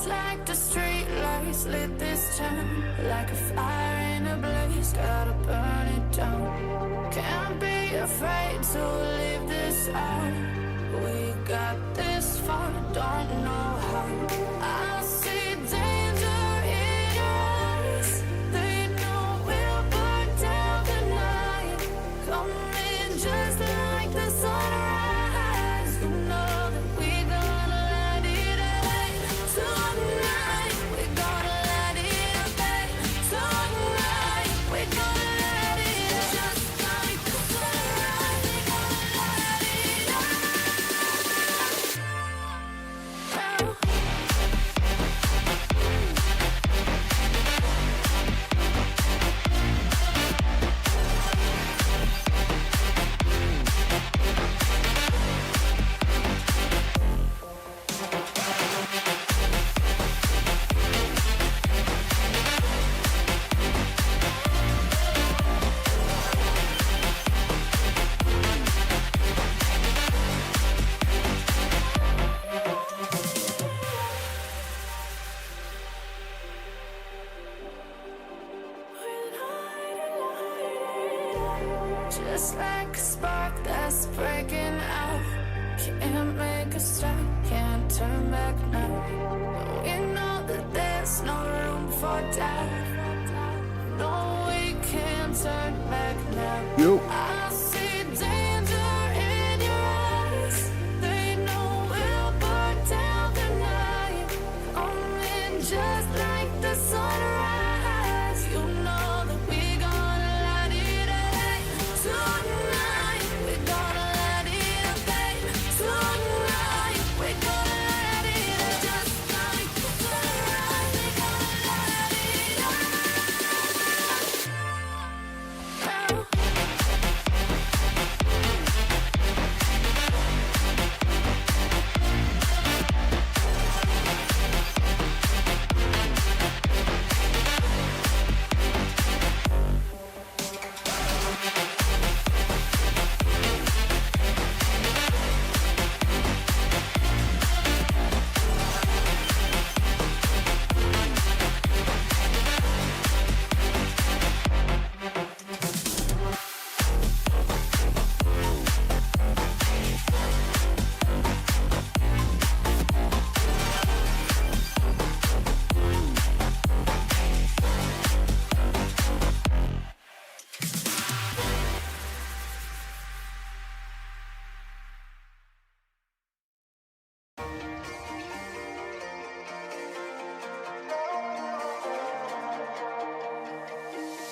Just like the street lights lit this town, like a fire in a blaze, gotta burn it down. Can't be afraid to leave this out. We got this far, don't know how. I see danger in your eyes. They know we'll burn down the night. Coming just like the sunrise. You know that we gonna let it rain. Tonight we gonna let it rain. Tonight we gonna let it just like the sunrise. We gonna let it rain. Just like a spark that's breaking out. Can't make a stop, can't turn back now. We know that there's no room for doubt. No, we can't turn back now. I see danger in your eyes. They know we'll burn down the night. Coming just like the sunrise. You know that we gonna let it rain. Tonight we gonna let it rain. Tonight we gonna let it just like the sunrise. We gonna let it rain.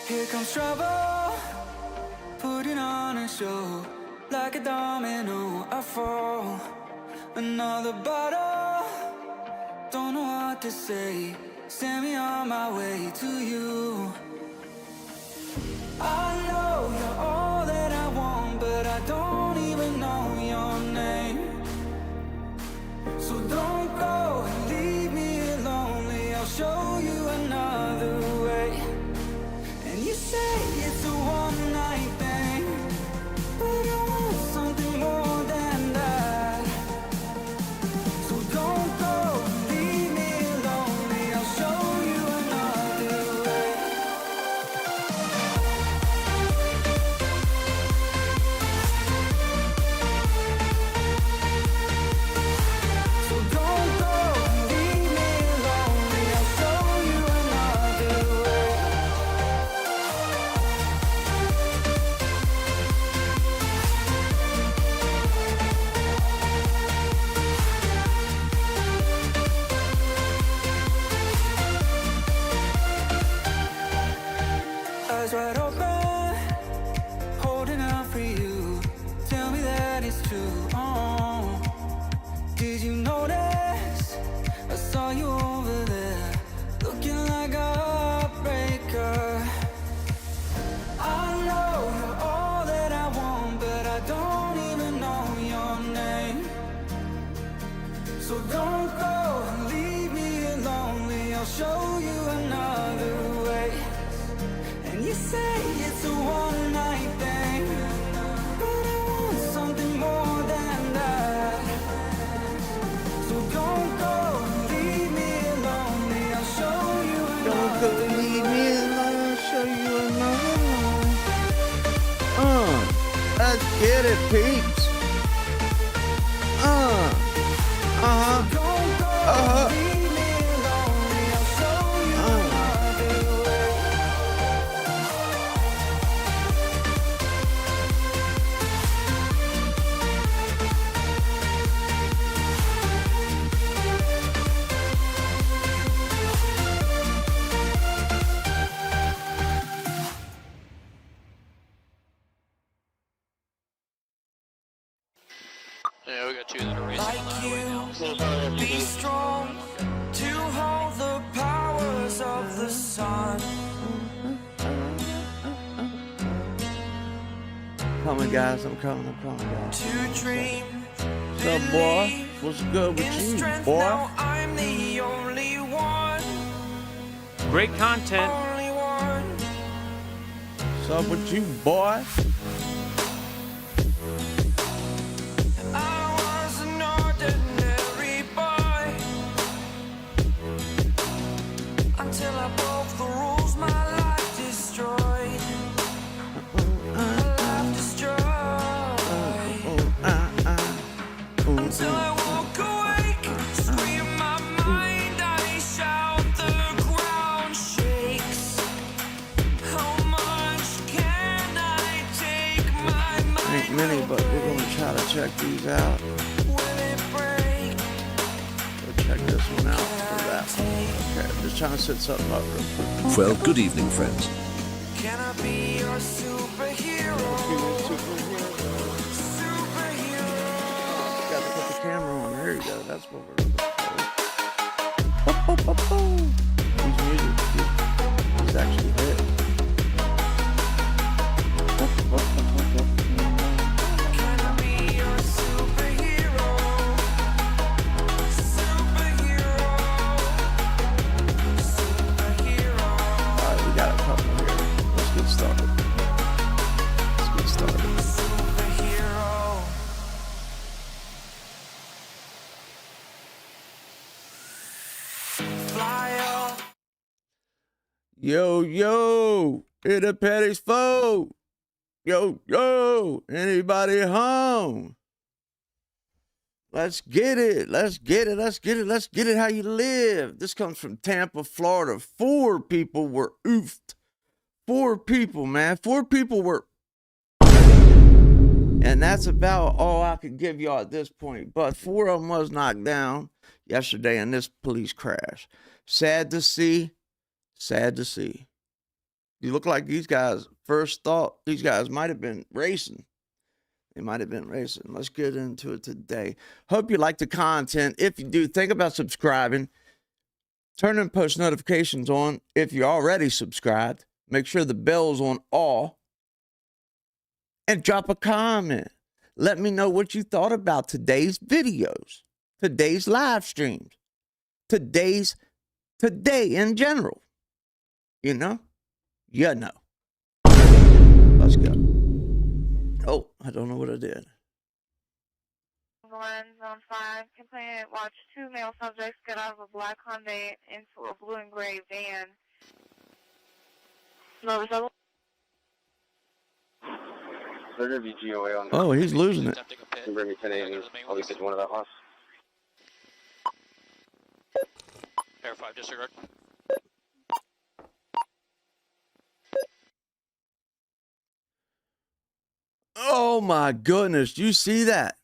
Here comes trouble, putting on a show. Like a domino, I fall. Another bottle, don't know what to say. Send me on my way to you. I know you're all that I want, but I don't even know your name. So don't go and leave me lonely, I'll show you another way. And you say it's a one-night thing, but I want something more than that. So don't go and leave me lonely, I'll show you another way. So don't go and leave me lonely, I'll show you another way. Eyes wide open, holding out for you. Tell me that it's true. Oh, did you notice? I saw you over there, looking like a heartbreaker. I know you're all that I want, but I don't even know your name. So don't go and leave me lonely, I'll show you another way. And you say it's a one-night thing, but I want something more than that. So don't go and leave me alone. Let's get it, peeps. Yeah, we got two that are racing on the highway now. Be strong to hold the powers of the sun. Coming, guys. I'm coming, guys. To dream. What's up, boy? What's good with you, boy? Now I'm the only one. Great content. Only one. What's up with you, boy? I was an ordinary boy until I broke the rules. My life destroyed. My life destroyed. Until I walk awake, scream my mind, I shout, the ground shakes. How much can I take? My mind Ain't many, but we're gonna try to check these out. will it break? We'll check this one out for that one. Okay, I'm just trying to set something up real quick. Well, good evening, friends. Can I be your superhero? Superhero. Got to put the camera on. There you go. That's what we're looking for. These music is actually hit. Can I be your superhero? Superhero. Superhero. All right, we got a couple here. Let's get started. Superhero. Fly up. Yo, it a Petty's foe. Yo, anybody home? Let's get it. Let's get it how you live. This comes from Tampa, Florida. 4 people were oofed. 4 people, man. 4 people were. And that's about all I could give y'all at this point. But 4 of them was knocked down yesterday in this police crash. Sad to see. You look like these guys, first thought, these guys might have been racing. They might have been racing. Let's get into it today. Hope you like the content. If you do, think about subscribing. Turn them post notifications on if you're already subscribed. Make sure the bell's on all. And drop a comment. Let me know what you thought about today's videos, today's live streams, today in general. You know? Let's go. Oh, I don't know what I did. 1, Zone 5, complainant watched 2 male subjects get out of a black Hyundai into a blue and gray van. Nova 7. They're going to be GOA on Oh, he's losing it. Can bring me 10 a.m. I'll be one of that loss. Air 5, disregard. Oh my goodness, you see that?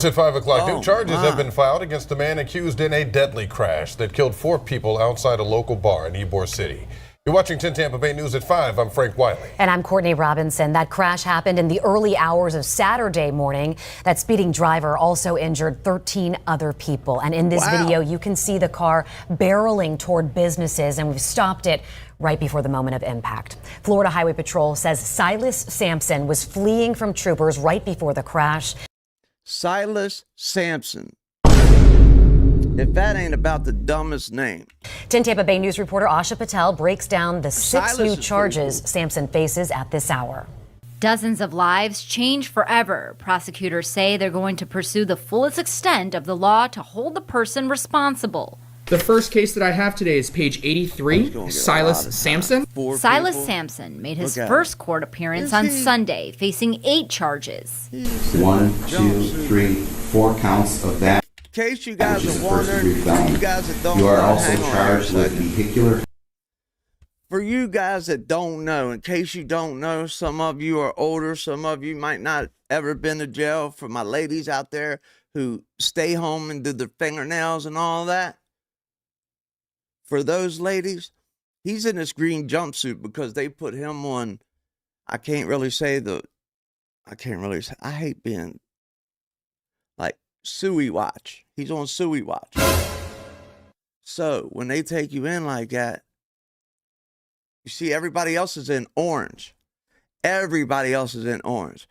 At 5 o'clock, Oh, new charges my. have been filed against a man accused in a deadly crash that killed 4 people outside a local bar in Ybor City. You're watching 10 Tampa Bay News at 5. I'm Frank Wiley. And I'm Courtney Robinson. That crash happened in the early hours of Saturday morning. That speeding driver also injured 13 other people. And in this video, you can see the car barreling toward businesses, and we've stopped it right before the moment of impact. Florida Highway Patrol says Silas Sampson was fleeing from troopers right before the crash. Silas Sampson. If that ain't about the dumbest name. 10 Tampa Bay News reporter Asha Patel breaks down the 6 Silas new is charges pretty cool. Sampson faces at this hour. Dozens of lives change forever. Prosecutors say they're going to pursue the fullest extent of the law to hold the person responsible. The first case that I have today is page 83, Silas Sampson. Silas Sampson made his first court appearance on Sunday, facing 8 charges. 1, 2, 3, 4 counts of that. In case you guys are wondering, you guys that don't know, you are also charged with vehicular. For you guys that don't know, in case you don't know, some of you are older, some of you might not ever been to jail. For my ladies out there who stay home and do their fingernails and all that, for those ladies, he's in this green jumpsuit because they put him on, I hate being like Suey watch. He's on Suey watch. So when they take you in like that, you see everybody else is in orange. Everybody else is in orange.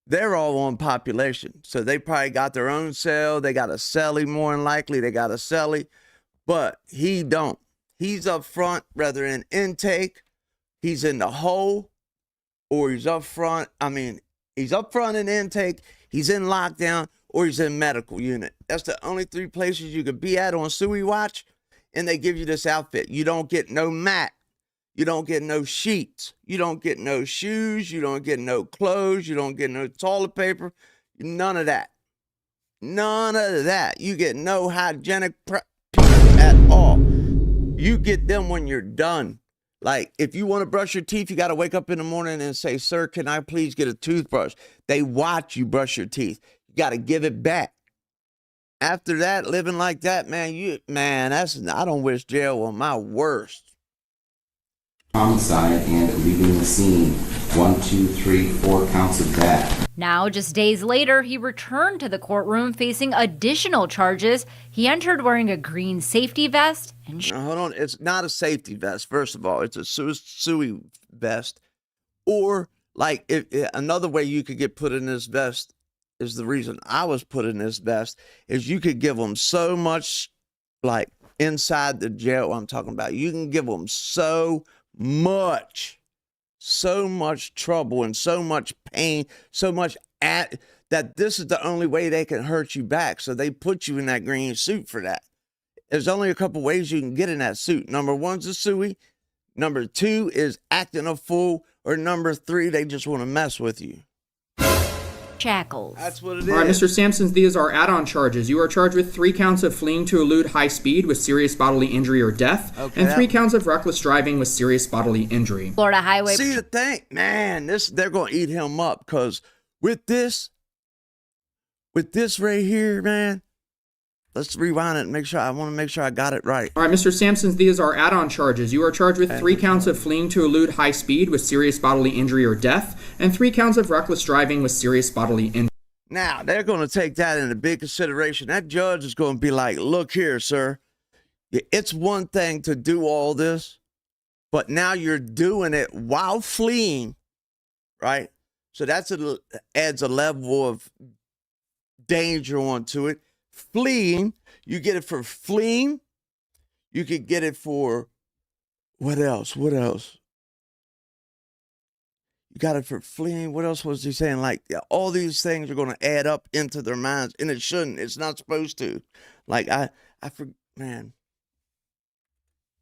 They're all on population. So they probably got their own cell. They got a cellie more than likely. They got a cellie. But he don't. He's up front, rather in intake. He's in the hole, or he's up front. I mean, he's up front in intake. He's in lockdown, or he's in medical unit. That's the only 3 places you could be at on Suey Watch. And they give you this outfit. You don't get no mat. You don't get no sheets. You don't get no shoes. You don't get no clothes. You don't get no toilet paper. None of that. None of that. You get no hygienic at all. You get them when you're done. Like, if you want to brush your teeth, you got to wake up in the morning and say, sir, can I please get a toothbrush? They watch you brush your teeth. You got to give it back. After that, living like that, man, I don't wish jail on my worst. Homicide and leaving the scene. 1, 2, 3, 4 counts of that. Now, just days later, he returned to the courtroom facing additional charges. He entered wearing a green safety vest and... Now, hold on. It's not a safety vest, first of all. It's a Suey vest. Or, like, another way you could get put in this vest is the reason I was put in this vest, is you could give them so much, like, inside the jail I'm talking about. You can give them so much trouble and so much pain, so much that this is the only way they can hurt you back. So they put you in that green suit for that. There's only a couple ways you can get in that suit. Number 1's a Suey. Number 2 is acting a fool. Or number 3, they just want to mess with you. Shackles. That's what it is. All right, Mr. Sampson, these are add-on charges. You are charged with 3 counts of fleeing to elude high speed with serious bodily injury or death, and 3 counts of reckless driving with serious bodily injury. Florida Highway. See the thing, man, they're going to eat him up, because with this right here, man, let's rewind it and make sure. I want to make sure I got it right. All right, Mr. Sampson, these are add-on charges. You are charged with 3 counts of fleeing to elude high speed with serious bodily injury or death, and 3 counts of reckless driving with serious bodily injury. Now, they're going to take that into big consideration. That judge is going to be like, look here, sir. It's one thing to do all this, but now you're doing it while fleeing, right? So adds a level of danger onto it. Fleeing, you get it for fleeing. You could get it for, what else? You got it for fleeing. What else was he saying? Like, all these things are going to add up into their minds, and it shouldn't. It's not supposed to. Like, man.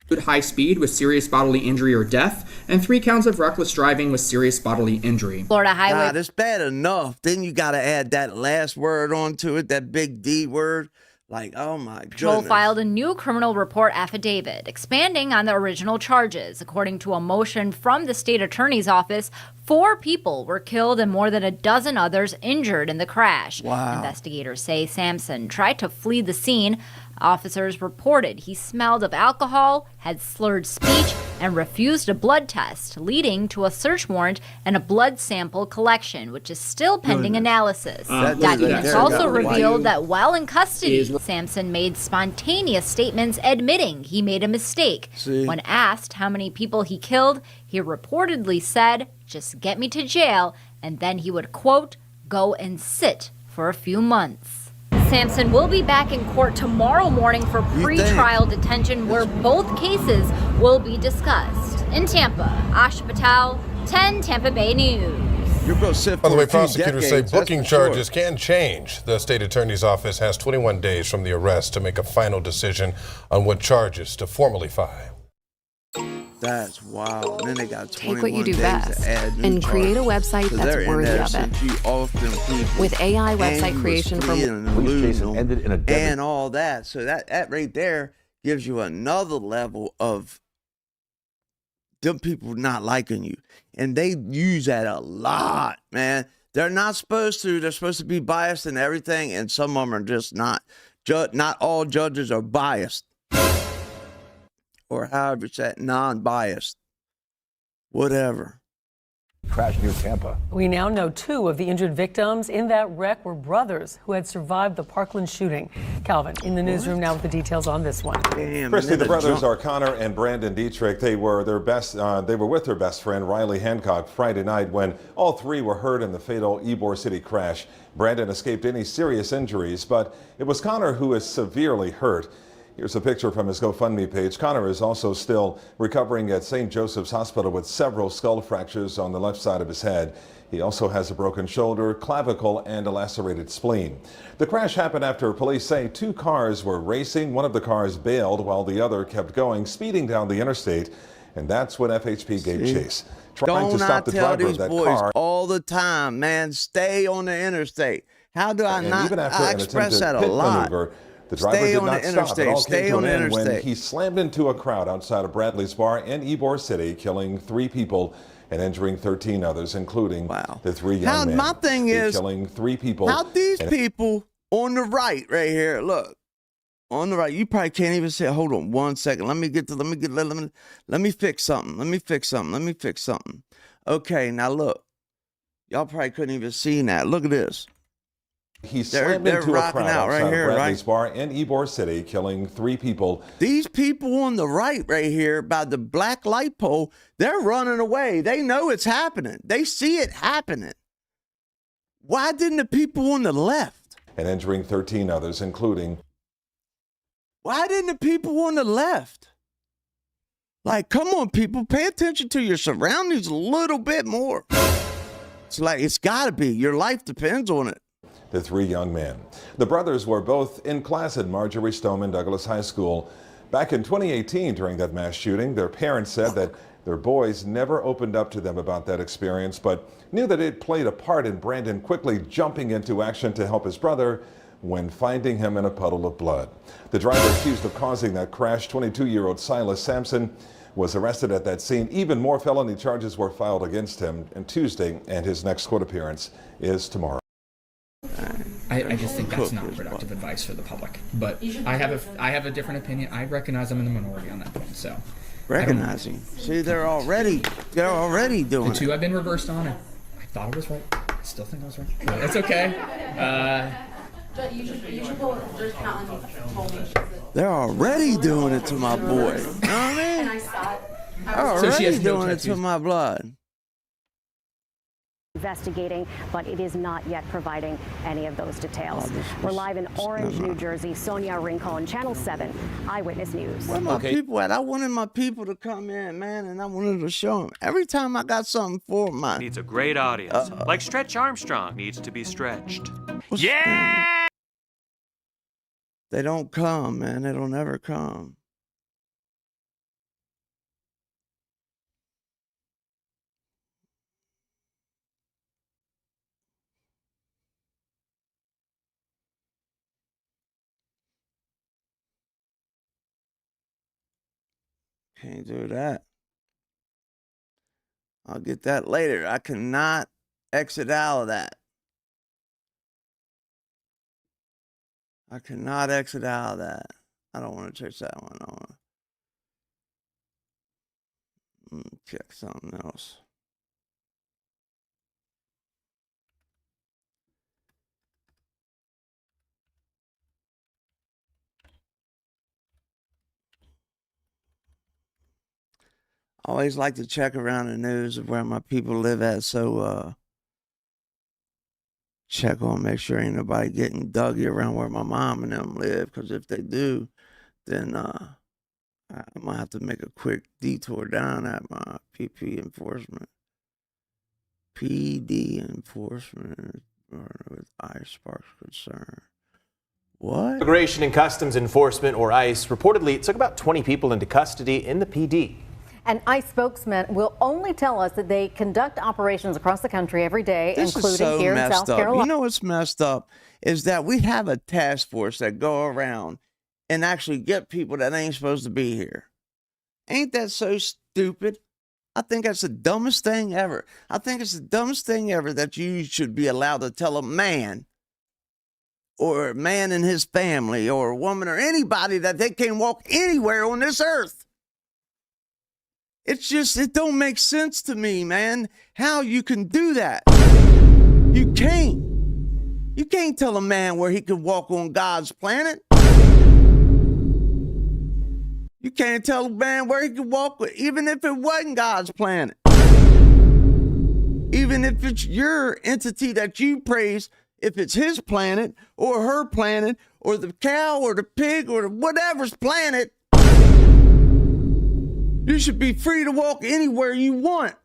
High speed with serious bodily injury or death, and 3 counts of reckless driving with serious bodily injury. Florida Highway. Nah, that's bad enough. Then you got to add that last word onto it, that big D word. Like, oh my goodness. Patrol filed a new criminal report affidavit expanding on the original charges. According to a motion from the state attorney's office, 4 people were killed and more than a dozen others injured in the crash. Wow. Investigators say Sampson tried to flee the scene. Officers reported he smelled of alcohol, had slurred speech, and refused a blood test, leading to a search warrant and a blood sample collection, which is still pending analysis. Documents also revealed that while in custody, Sampson made spontaneous statements admitting he made a mistake. When asked how many people he killed, he reportedly said, "Just get me to jail," and then he would, quote, "go and sit for a few months." Sampson will be back in court tomorrow morning for pre-trial detention, where both cases will be discussed. In Tampa, Asha Patel, 10 Tampa Bay News. You're going to sit for By the way, a few prosecutors say decades, that's booking for sure. charges can change. The state attorney's office has 21 days from the arrest to make a final decision on what charges to formally file. That's wild. And then they got 21 Take what you do days best to add new and create a charges. website So that's they're in worthy there of it. since you often people With AI website and creation from ended in a and all that. So that right there gives you another level of them people not liking you. And they use that a lot, man. They're not supposed to. They're supposed to be biased in everything, and some of them are just not. Not all judges are biased. Or however it's that, non-biased. Whatever. Crash near Tampa. We now know 2 of the injured victims in that wreck were brothers who had survived the Parkland shooting. Calvin, in the newsroom now with the details on this one. Damn, Christy, the brothers are Connor and Brandon Dietrich. They were with their best friend Riley Hancock Friday night when all 3 were hurt in the fatal Ybor City crash. Brandon escaped any serious injuries, but it was Connor who is severely hurt. Here's a picture from his GoFundMe page. Connor is also still recovering at St. Joseph's Hospital with several skull fractures on the left side of his head. He also has a broken shoulder, clavicle, and a lacerated spleen. The crash happened after police say 2 cars were racing. One of the cars bailed while the other kept going, speeding down the interstate. And that's when FHP gave chase. Trying to stop the driver of that car. All the time, man, stay on the interstate. How do I not? Even after I an express that attempted a pit lot. maneuver, the driver Stay did on not the stop. It interstate. all Stay came to on an the end when interstate. he slammed into a crowd outside of Bradley's Bar in Ybor City, killing 3 people and injuring 13 others, including the 3 young men. My thing is, killing 3 people. How these people on the right here, look, on the right, you probably can't even say, hold on 1 second. Let me fix something. Okay, now look, y'all probably couldn't even see that. Look at this. He slammed into a crowd outside of Bradley's Bar in Ybor City, killing 3 people. These people on the right here by the black light pole, they're running away. They know it's happening. They see it happening. Why didn't the people on the left? And injuring 13 others, including... Why didn't the people on the left? Like, come on, people, pay attention to your surroundings a little bit more. It's like, it's got to be. Your life depends on it. The 3 young men. The brothers were both in class at Marjorie Stoneman Douglas High School. Back in 2018, during that mass shooting, their parents said that their boys never opened up to them about that experience, but knew that it played a part in Brandon quickly jumping into action to help his brother when finding him in a puddle of blood. The driver accused of causing that crash, 22-year-old Silas Sampson, was arrested at that scene. Even more felony charges were filed against him on Tuesday, and his next court appearance is tomorrow. I just think that's not productive advice for the public. But I have a different opinion. I recognize I'm in the minority on that point. So recognizing. See, they're already doing it. The 2 I've been reversed on. I thought I was right. I still think I was right. But it's okay. They're already doing it to my boy. You know what I mean? They're already doing it to my blood. Investigating, but it is not yet providing any of those details. We're live in Orange, New Jersey. Sonia Rincon, Channel 7 Eyewitness News. Where my people at? I wanted my people to come in, man, and I wanted to show them. Every time I got something for mine. Needs a great audience. Like Stretch Armstrong needs to be stretched. Yeah! They don't come, man. They don't ever come. Can't do that. I'll get that later. I cannot exit out of that. I cannot exit out of that. I don't want to touch that one. I want to check something else. I always like to check around the news of where my people live at, so check on, make sure ain't nobody getting duggy around where my mom and them live, because if they do, then I might have to make a quick detour down at my PP enforcement. PD enforcement with ICE sparks concern. What? Immigration and Customs Enforcement, or ICE, reportedly took about 20 people into custody in the PD. An ICE spokesman will only tell us that they conduct operations across the country every day, including here in South Carolina. You know what's messed up is that we have a task force that go around and actually get people that ain't supposed to be here. Ain't that so stupid? I think that's the dumbest thing ever. I think it's the dumbest thing ever that you should be allowed to tell a man or a man and his family or a woman or anybody that they can't walk anywhere on this earth. It's just, it don't make sense to me, man, how you can do that. You can't. You can't tell a man where he can walk on God's planet. You can't tell a man where he can walk, even if it wasn't God's planet. Even if it's your entity that you praise, if it's his planet or her planet or the cow or the pig or whatever's planet, you should be free to walk anywhere you want.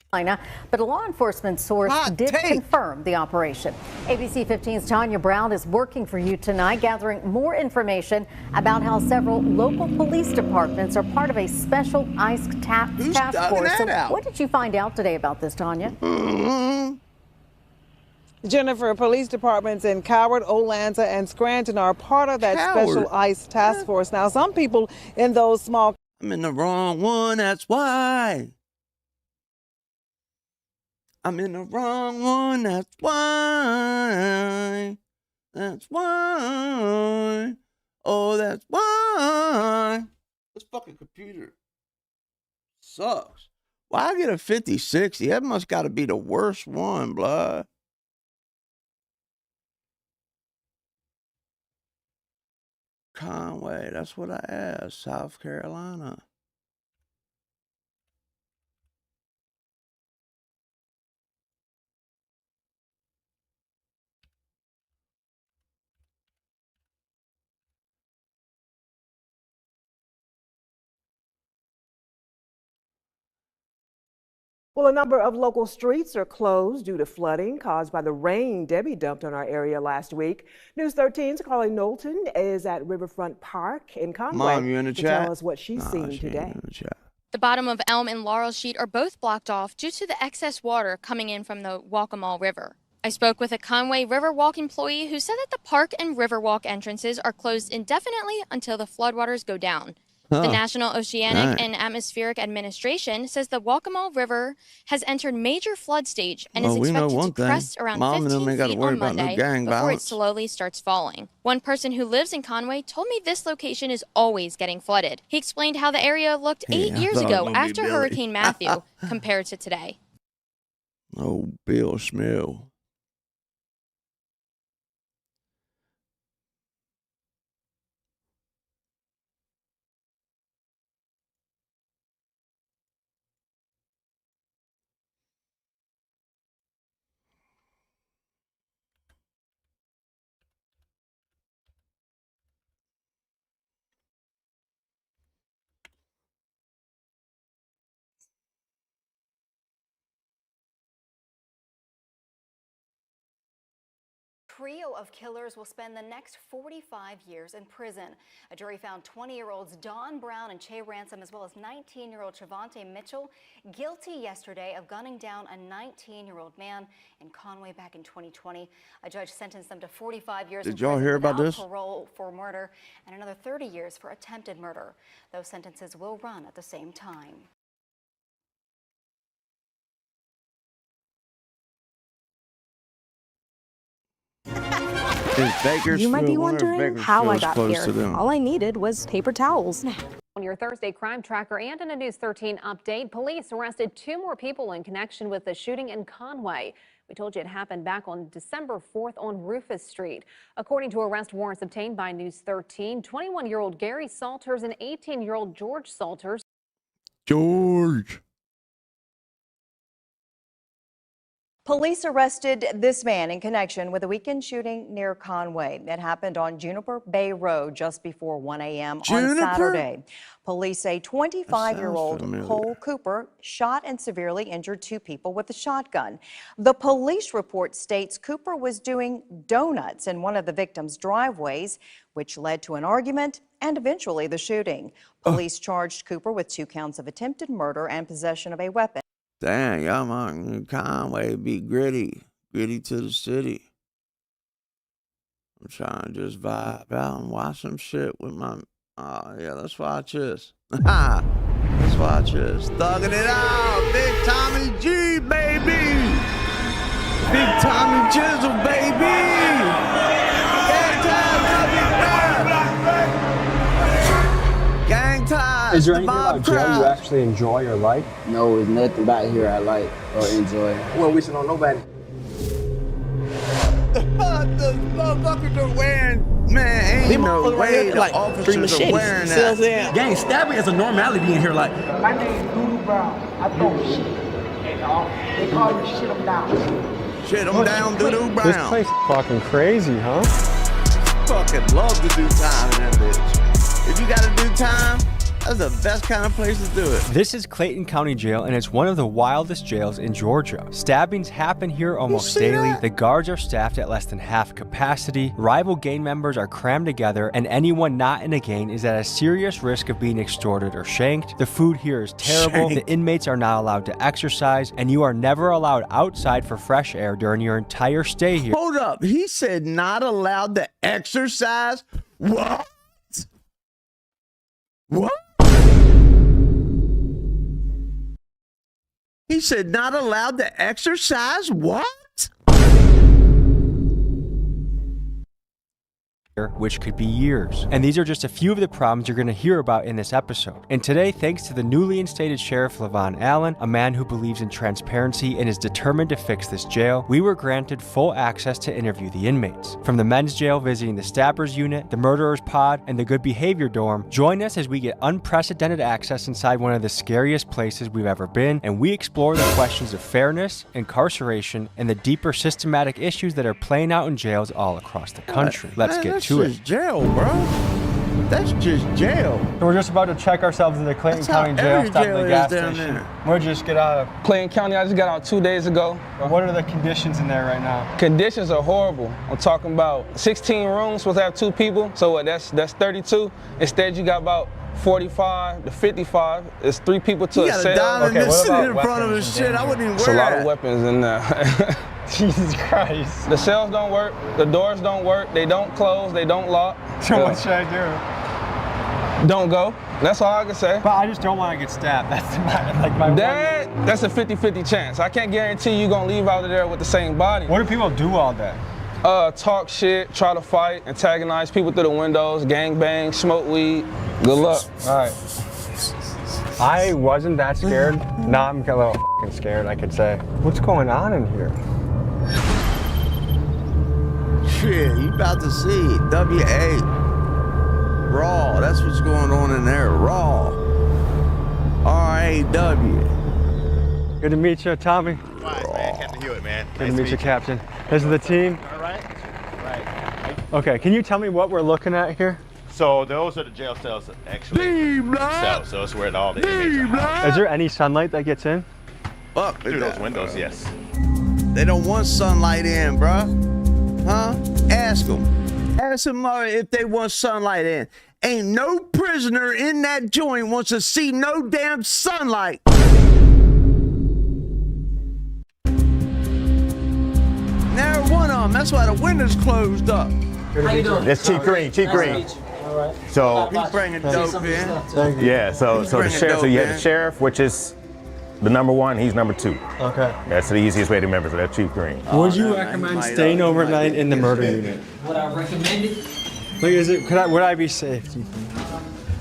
But a law enforcement source did confirm the operation. ABC 15's Tanya Brown is working for you tonight, gathering more information about how several local police departments are part of a special ICE task force. So what did you find out today about this, Tanya? Jennifer, police departments in Coward, Olathe, and Scranton are part of that special ICE task force. Now, some people in those small... I'm in the wrong one, that's why. I'm in the wrong one, that's why. That's why. Oh, that's why. This fucking computer sucks. Why I get a 5060? That must got to be the worst one, blood. Conway, that's what I asked. South Carolina. Well, a number of local streets are closed due to flooding caused by the rain Debbie dumped on our area last week. News 13's Carly Knowlton is at Riverfront Park in Conway Mom, you in the to chat? tell us what she's seen today. The bottom of Elm and Laurel Street are both blocked off due to the excess water coming in from the Waccamaw River. I spoke with a Conway Riverwalk employee who said that the park and Riverwalk entrances are closed indefinitely until the floodwaters go down. The National Oceanic and Atmospheric Administration says the Waccamaw River has entered major flood stage and is expected to crest around 15 feet on Monday before it slowly starts falling. One person who lives in Conway told me this location is always getting flooded. He explained how the area looked 8 years ago after Hurricane Matthew compared to today. Oh, Bill Smell. Trio of killers will spend the next 45 years in prison. A jury found 20-year-olds Don Brown and Che Ransom, as well as 19-year-old Trevante Mitchell, guilty yesterday of gunning down a 19-year-old man in Conway back in 2020. A judge sentenced them to 45 years in prison y'all hear about without this? parole for murder and another 30 years for attempted murder. Those sentences will run at the same time. You might be wondering how I got here. All I needed was paper towels. On your Thursday crime tracker and in a News 13 update, police arrested 2 more people in connection with the shooting in Conway. We told you it happened back on December 4th on Rufus Street. According to arrest warrants obtained by News 13, 21-year-old Gary Salters and 18-year-old George Salters. Police arrested this man in connection with a weekend shooting near Conway. It happened on Juniper Bay Road just before 1 a.m. on Saturday. Police say 25-year-old Cole Cooper shot and severely injured 2 people with a shotgun. The police report states Cooper was doing donuts in one of the victim's driveways, which led to an argument and eventually the shooting. Police charged Cooper with 2 counts of attempted murder and possession of a weapon. Dang, y'all man, Conway be gritty to the city. I'm trying to just vibe out and watch some shit with my, yeah, let's watch this. Let's watch this. Thugging it out, Big Tommy G, baby. Big Tommy Jizzle, baby. Gang ties. Is there anything about jail you actually enjoy or like? No, there's nothing about here I like or enjoy. Well, we should know nobody. The motherfuckers are wearing, man, ain't no way the officers are wearing that. Gang, stabbing is a normality in here. Like, my name is Doodoo Brown. I throw shit. And they call me Shit 'em Down. Shit 'em down, Doodoo Brown. this place is fucking crazy, huh? Fucking love to do time in that bitch. If you gotta do time, that's the best kind of place to do it. This is Clayton County Jail, and it's one of the wildest jails in Georgia. Stabbings happen here almost daily. The guards are staffed at less than half capacity. Rival gang members are crammed together, and anyone not in a gang is at a serious risk of being extorted or shanked. The food here is terrible. The inmates are not allowed to exercise, and you are never allowed outside for fresh air during your entire stay here. Hold up. He said not allowed to exercise? What? What? He said not allowed to exercise? What? Which could be years. And these are just a few of the problems you're going to hear about in this episode. And today, thanks to the newly instated Sheriff Levon Allen, a man who believes in transparency and is determined to fix this jail, we were granted full access to interview the inmates. From the men's jail visiting the Stabbers Unit, the Murderers Pod, and the Good Behavior Dorm, join us as we get unprecedented access inside one of the scariest places we've ever been, and we explore the questions of fairness, incarceration, and the deeper systematic issues that are playing out in jails all across the country. Let's get to it. That's just jail, bro. That's just jail. So we're just about to check ourselves into Clayton County Jail, stop at the gas station. We'll just get out of Clayton County. I just got out 2 days ago. What are the conditions in there right now? Conditions are horrible. I'm talking about 16 rooms, supposed to have 2 people. So what, that's 32. Instead, you got about 45 to 55. It's 3 people to a cell. You got a diamond sitting in front of his shit. I wouldn't even wear that. There's a lot of weapons in there. Jesus Christ. The cells don't work. The doors don't work. They don't close. They don't lock. So what should I do? Don't go. That's all I can say. But I just don't want to get stabbed. That's my That's a 50-50 chance. I can't guarantee you're going to leave out of there with the same body. What do people do all day? Talk shit, try to fight, antagonize people through the windows, gang bang, smoke weed. Good luck. All right. I wasn't that scared. Now I'm a little fucking scared, I could say. What's going on in here? Shit, you about to see WA. Raw, that's what's going on in there. Raw. R-A-W. Good to meet you, Tommy. Fine, man. Captain Hewitt, man. Good to meet you, Captain. This is the team. All right. Right. Okay, can you tell me what we're looking at here? So those are the jail cells, actually. Cells, so it's where all the inmates are. Is there any sunlight that gets in? Fuck. Through those windows, yes. They don't want sunlight in, bruh. Huh? Ask them. Ask them if they want sunlight in. Ain't no prisoner in that joint wants to see no damn sunlight. Never one of them. That's why the window's closed up. How you doing? That's Chief Green. Chief Green. All right. So he's bringing dope in. Yeah. So the sheriff. So you have the sheriff, which is the number 1. He's number 2. Okay. That's the easiest way to remember. So that's Chief Green. Would you recommend staying overnight in the murder unit? Would I recommend it? Like, would I be safe? Do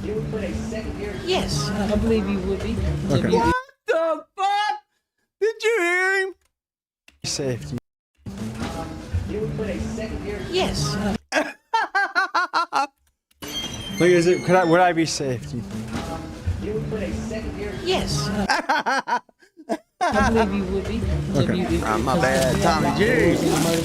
you think? Yes, I believe you would be. Okay. What the fuck? Did you hear him? Safe. Yes. Like, would I be safe? Do you think? Yes. I believe you would be. My bad, Tommy G.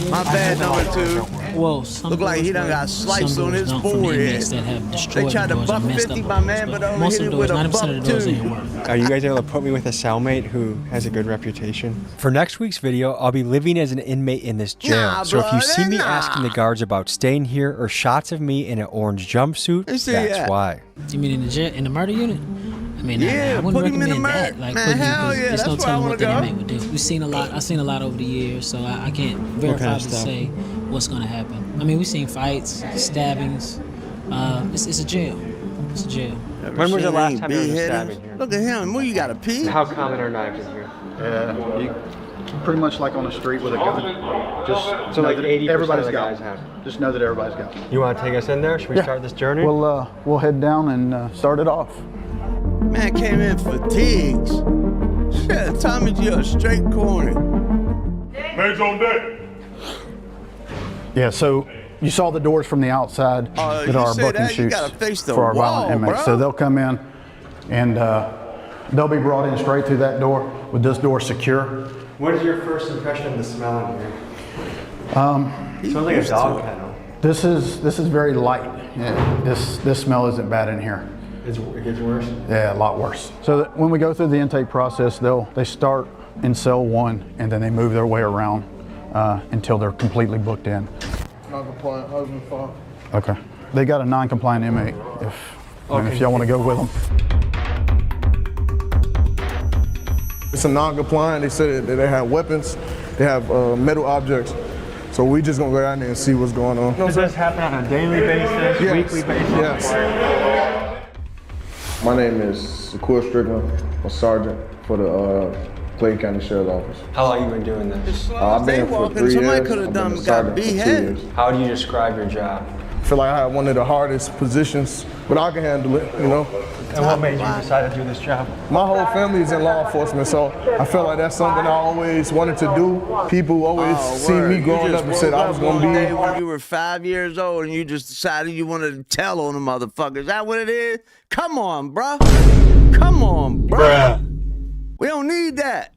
My bad, number 2. Well, some look like he done got sliced on his forehead. They tried to buck 50 my man, but only hit it with a buck 2. Are you guys able to put me with a cellmate who has a good reputation? For next week's video, I'll be living as an inmate in this jail. So if you see me asking the guards about staying here or shots of me in an orange jumpsuit, that's why. You mean in the jail, in the murder unit? I mean, I wouldn't recommend that. Like, man, hell yeah, there's no that's where I telling want what to the go. inmate would do. We've seen a lot. I've seen a lot over the years, so I can't verify to say what's going to happen. I mean, we've seen fights, stabbings. It's a jail. It's a jail. When was the last time there was a stabbing here? Look at him. Well, you got a pee? How common are knives in here? Yeah, you pretty much like on the street with a gun. Just so like 80% everybody's of the got guys one. have. Just know that everybody's got one. You want to take us in there? Should we start this journey? We'll head down and start it off. Man came in fatigues. Shit, Tommy G a straight corner. Legs on deck. Yeah, so you saw the doors from the outside that are booking shoots for our violent inmates. So they'll come in and they'll be brought in straight through that door with this door secure. What is your first impression of the smell in here? It smells like a dog kennel. This is very light. Yeah, this smell isn't bad in here. It gets worse? Yeah, a lot worse. So that when we go through the intake process, they start in cell 1 and then they move their way around until they're completely booked in. Non-compliant husband, father. Okay. They got a non-compliant inmate if y'all want to go with them. It's a non-compliant. They said that they have weapons, they have metal objects. So we just gonna go down there and see what's going on. Does this happen on a daily basis, weekly basis? Yes. My name is Shakur Strickland. I'm a sergeant for the Clayton County Sheriff's Office. How long have you been doing this? I've been here for 3 years. Somebody could have done got beheaded. How do you describe your job? I feel like I have one of the hardest positions, but I can handle it, you know. And what made you decide to do this job? My whole family is in law enforcement, so I feel like that's something I always wanted to do. People always see me growing up and said I was going to be. When you were 5 years old and you just decided you wanted to tell on the motherfuckers. Is that what it is? Come on, bruh. Come on, bruh. We don't need that.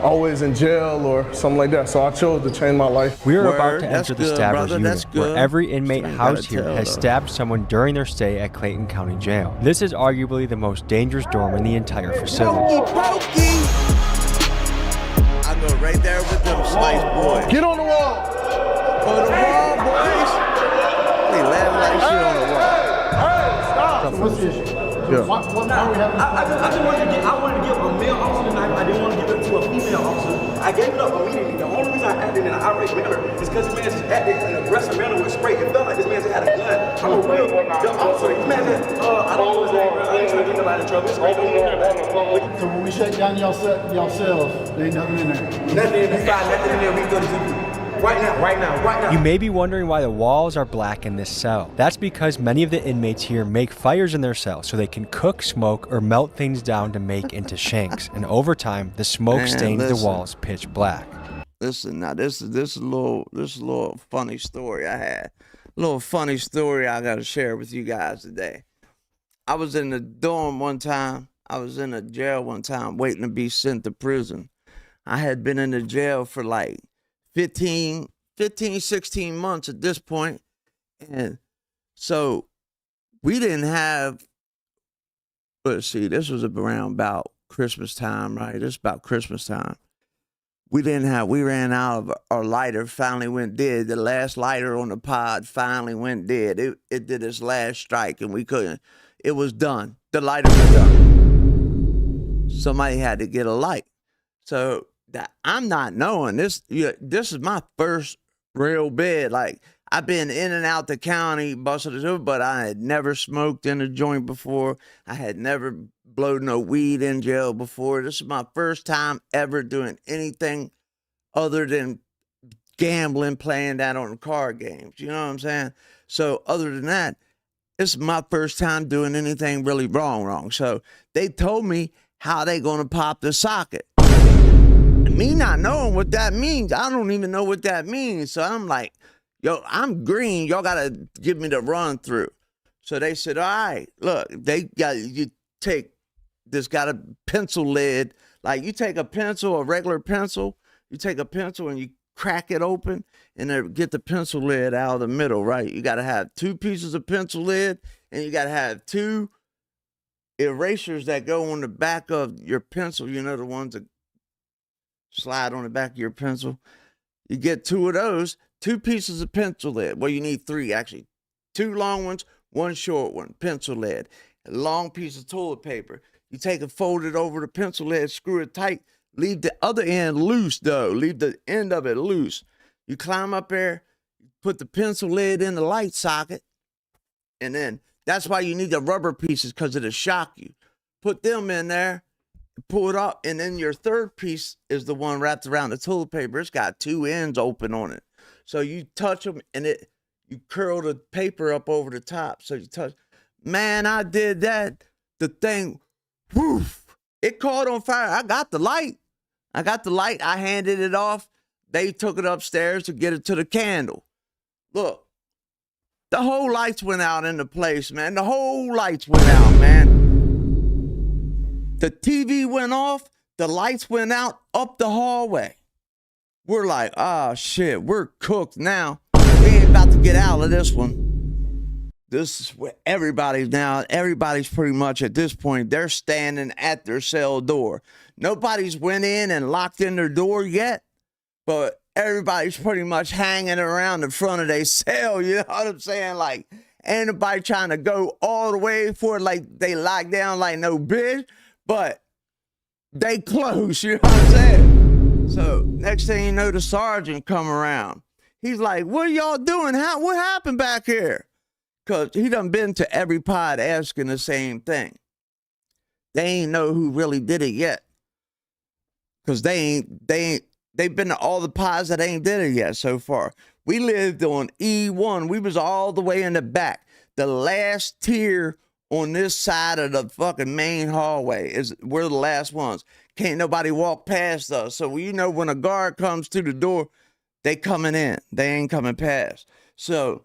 Always in jail or something like that, so I chose to change my life. We are about to enter the Stabbers Unit, where every inmate housed here has stabbed someone during their stay at Clayton County Jail. This is arguably the most dangerous dorm in the entire facility. I go right there with them slice boys. Get on the wall. On the wall, boys. They laughing like shit on the wall. Hey, stop. What's the issue? Yeah. Why are we having I wanted to give a male officer the knife. I didn't want to give it to a female officer. I gave it up immediately. The only reason I acted in an irate manner is because this man just acted in an aggressive manner with spray. It felt like this man just had a gun. I'm a real officer. This man said, I don't know his name, bro. I ain't trying to get nobody in trouble. It's great. So when we shut down y'all cells, there ain't nothing in there? Nothing in there. Nothing in there. We go to TV. Right now. You may be wondering why the walls are black in this cell. That's because many of the inmates here make fires in their cell so they can cook, smoke, or melt things down to make into shanks. And over time, the smoke stains the walls pitch black. Listen, now this is a little funny story I had. A little funny story I got to share with you guys today. I was in the dorm one time. I was in a jail one time waiting to be sent to prison. I had been in the jail for like 15, 16 months at this point. And so we didn't have, let's see, this was around about Christmas time, right? This is about Christmas time. We ran out of our lighter, finally went dead. The last lighter on the pod finally went dead. It did its last strike and we couldn't. It was done. The lighter was done. Somebody had to get a light. So that I'm not knowing this. This is my first real bed. Like I've been in and out the county, busted, but I had never smoked in a joint before. I had never blown no weed in jail before. This is my first time ever doing anything other than gambling, playing that on card games. You know what I'm saying? So other than that, this is my first time doing anything really wrong. So they told me how they gonna pop the socket. Me not knowing what that means, I don't even know what that means. So I'm like, yo, I'm green. Y'all got to give me the run through. So they said, all right, look, they got you take that's got a pencil lid. Like you take a pencil, a regular pencil, you take a pencil and you crack it open and then get the pencil lid out of the middle, right? You got to have 2 pieces of pencil lid and you got to have 2 erasers that go on the back of your pencil. You know, the ones that slide on the back of your pencil. You get 2 of those, 2 pieces of pencil lead. Well, you need 3 actually. 2 long ones, 1 short one, pencil lead. A long piece of toilet paper. You take it, fold it over the pencil lead, screw it tight, leave the other end loose though. Leave the end of it loose. You climb up there, put the pencil lid in the light socket, and then that's why you need the rubber pieces, because it'll shock you. Put them in there, pull it up, and then your third piece is the one wrapped around the toilet paper. It's got 2 ends open on it. So you touch them, and you curl the paper up over the top. So you touch. Man, I did that. The thing, woof, it caught on fire. I got the light. I handed it off. They took it upstairs to get it to the candle. Look, the whole lights went out in the place, man. The whole lights went out, man. The TV went off. The lights went out up the hallway. We're like, oh, shit, we're cooked now. We ain't about to get out of this one. This is where everybody's pretty much at this point, they're standing at their cell door. Nobody's went in and locked in their door yet, but everybody's pretty much hanging around the front of their cell. You know what I'm saying? Like, ain't nobody trying to go all the way for it like they locked down like no bitch, but they close, you know what I'm saying? So next thing you know, the sergeant come around. He's like, what are y'all doing? What happened back here? Because he done been to every pod asking the same thing. They ain't know who really did it yet. Because they've been to all the pods that ain't did it yet so far. We lived on E1. We was all the way in the back. The last tier on this side of the fucking main hallway we're the last ones. Can't nobody walk past us. So you know when a guard comes to the door, they coming in. They ain't coming past. So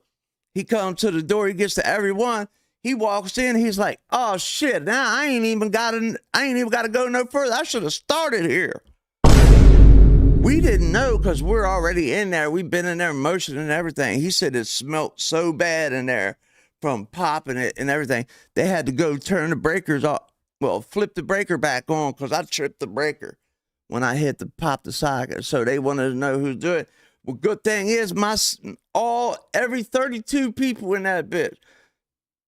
he comes to the door, he gets to everyone, he walks in, he's like, oh shit, now I ain't even gotta go no further. I should have started here. We didn't know because we're already in there. We've been in there motion and everything. He said it smelled so bad in there from popping it and everything. They had to go turn the breakers off. Well, flip the breaker back on because I tripped the breaker when I hit pop the socket. So they wanted to know who's doing it. Well, good thing is every 32 people in that bitch.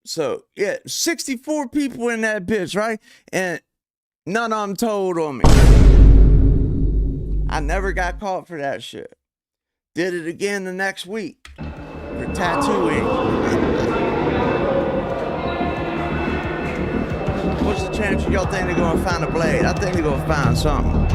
So yeah, 64 people in that bitch, right? And none of them told on me. I never got caught for that shit. Did it again the next week for tattooing. What's the chance y'all think they're gonna find a blade? I think they're gonna find something.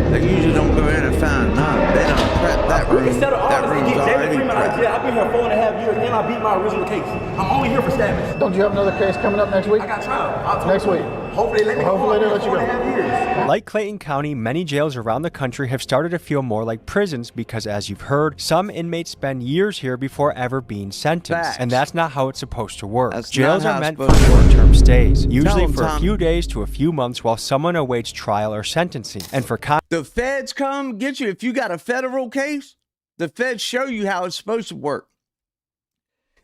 They usually don't go in and find none. They don't prep that room. Instead of that room's already prepped. I've been here 4.5 years and I beat my original case. I'm only here for stabbing. Don't you have another case coming up next week? I got trial. Next week. Hopefully they let me go. Hopefully they let you go. 4.5 years. Like Clayton County, many jails around the country have started to feel more like prisons because, as you've heard, some inmates spend years here before ever being sentenced. Facts. And that's not how it's supposed to work. That's Jails not how are it's meant for supposed to work. short-term stays, usually them, for a Tommy. few days to a few months while someone awaits trial or sentencing. And for The feds come get you. If you got a federal case, the feds show you how it's supposed to work.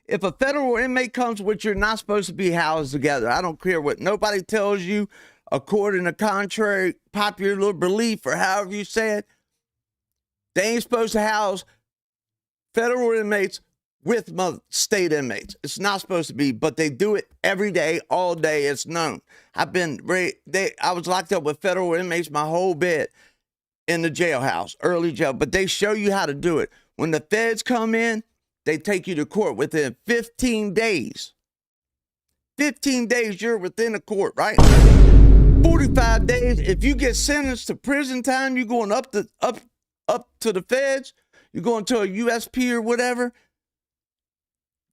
If a federal inmate comes with you, you're not supposed to be housed together. I don't care what nobody tells you, according to contrary popular belief or however you say it. They ain't supposed to house federal inmates with state inmates. It's not supposed to be, but they do it every day, all day. It's known. I was locked up with federal inmates my whole bed in the jailhouse, early jail, but they show you how to do it. When the feds come in, they take you to court within 15 days. 15 days, you're within the court, right? 45 days, if you get sentenced to prison time, you're going up to the feds, you're going to a USP or whatever,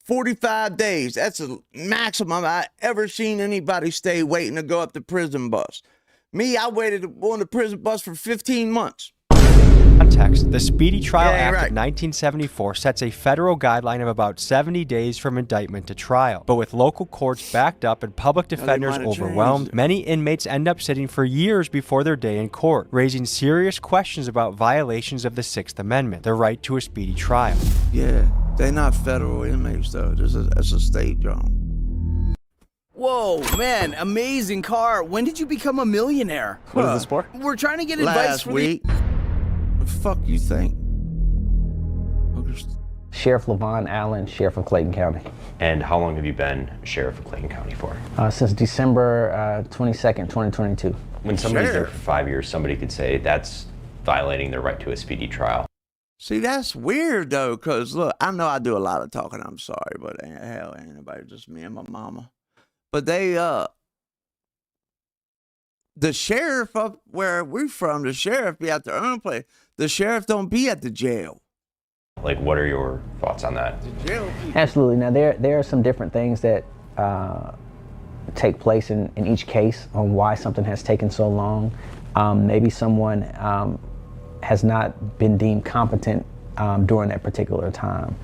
45 days. That's the maximum I ever seen anybody stay waiting to go up the prison bus. Me, I waited on the prison bus for 15 months. On context, the Speedy Trial Yeah, Act right. of 1974 sets a federal guideline of about 70 days from indictment to trial. But with local courts backed up and public defenders might have overwhelmed, changed it. many inmates end up sitting for years before their day in court, raising serious questions about violations of the Sixth Amendment, the right to a speedy trial. Yeah, they're not federal inmates though. That's a state job. Whoa, man, amazing car. When did you become a millionaire? What is this for? We're trying to get advice Last for week. The fuck you think? Sheriff Levon Allen, Sheriff of Clayton County. And how long have you been Sheriff of Clayton County for? Since December 22nd, 2022. When somebody's there for 5 years, somebody could say that's violating their right to a speedy trial. See, that's weird though, cause look, I know I do a lot of talking. I'm sorry, but hell, ain't nobody, just me and my mama. But they, the sheriff up where we're from, the sheriff be at their own place. The sheriff don't be at the jail. Like, what are your thoughts on that? Absolutely. Now, there are some different things that take place in each case on why something has taken so long. Maybe someone has not been deemed competent during that particular time.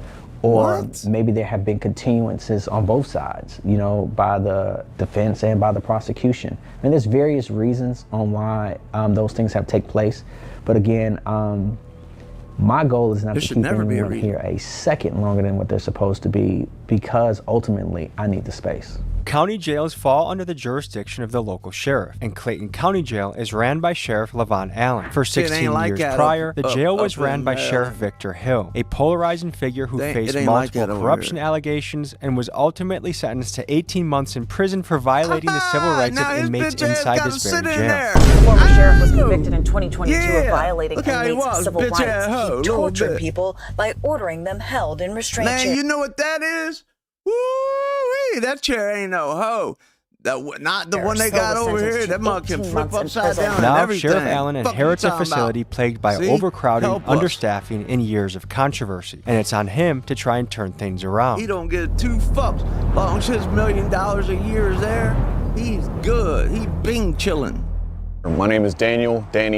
Or maybe there have been continuances on both sides, you know, by the defense and by the prosecution. And there's various reasons on why those things have taken place. But again, my goal is not to keep anyone here a second longer than what they're supposed to be, because ultimately I need the space. County jails fall under the jurisdiction of the local sheriff, and Clayton County Jail is ran by Sheriff Levon Allen. For 16 years prior, the jail was ran by Sheriff Victor Hill, a polarizing figure who faced multiple corruption allegations and was ultimately sentenced to 18 months in prison for violating the civil rights of inmates inside this very jail. The former sheriff was convicted in 2022 of violating inmates' civil rights. He tortured people by ordering them held in restraint chairs. Man, you know what that is? Woo-wee, that chair ain't no hoe. Not the one they got over here. That mug can flip upside down Now, and everything. Sheriff Allen inherits a facility plagued by overcrowding, understaffing, and years of controversy. And it's on him to try and turn things around. He don't get 2 fucks. As long as his $1 million a year is there, he's good. He bing chilling. My name is Danny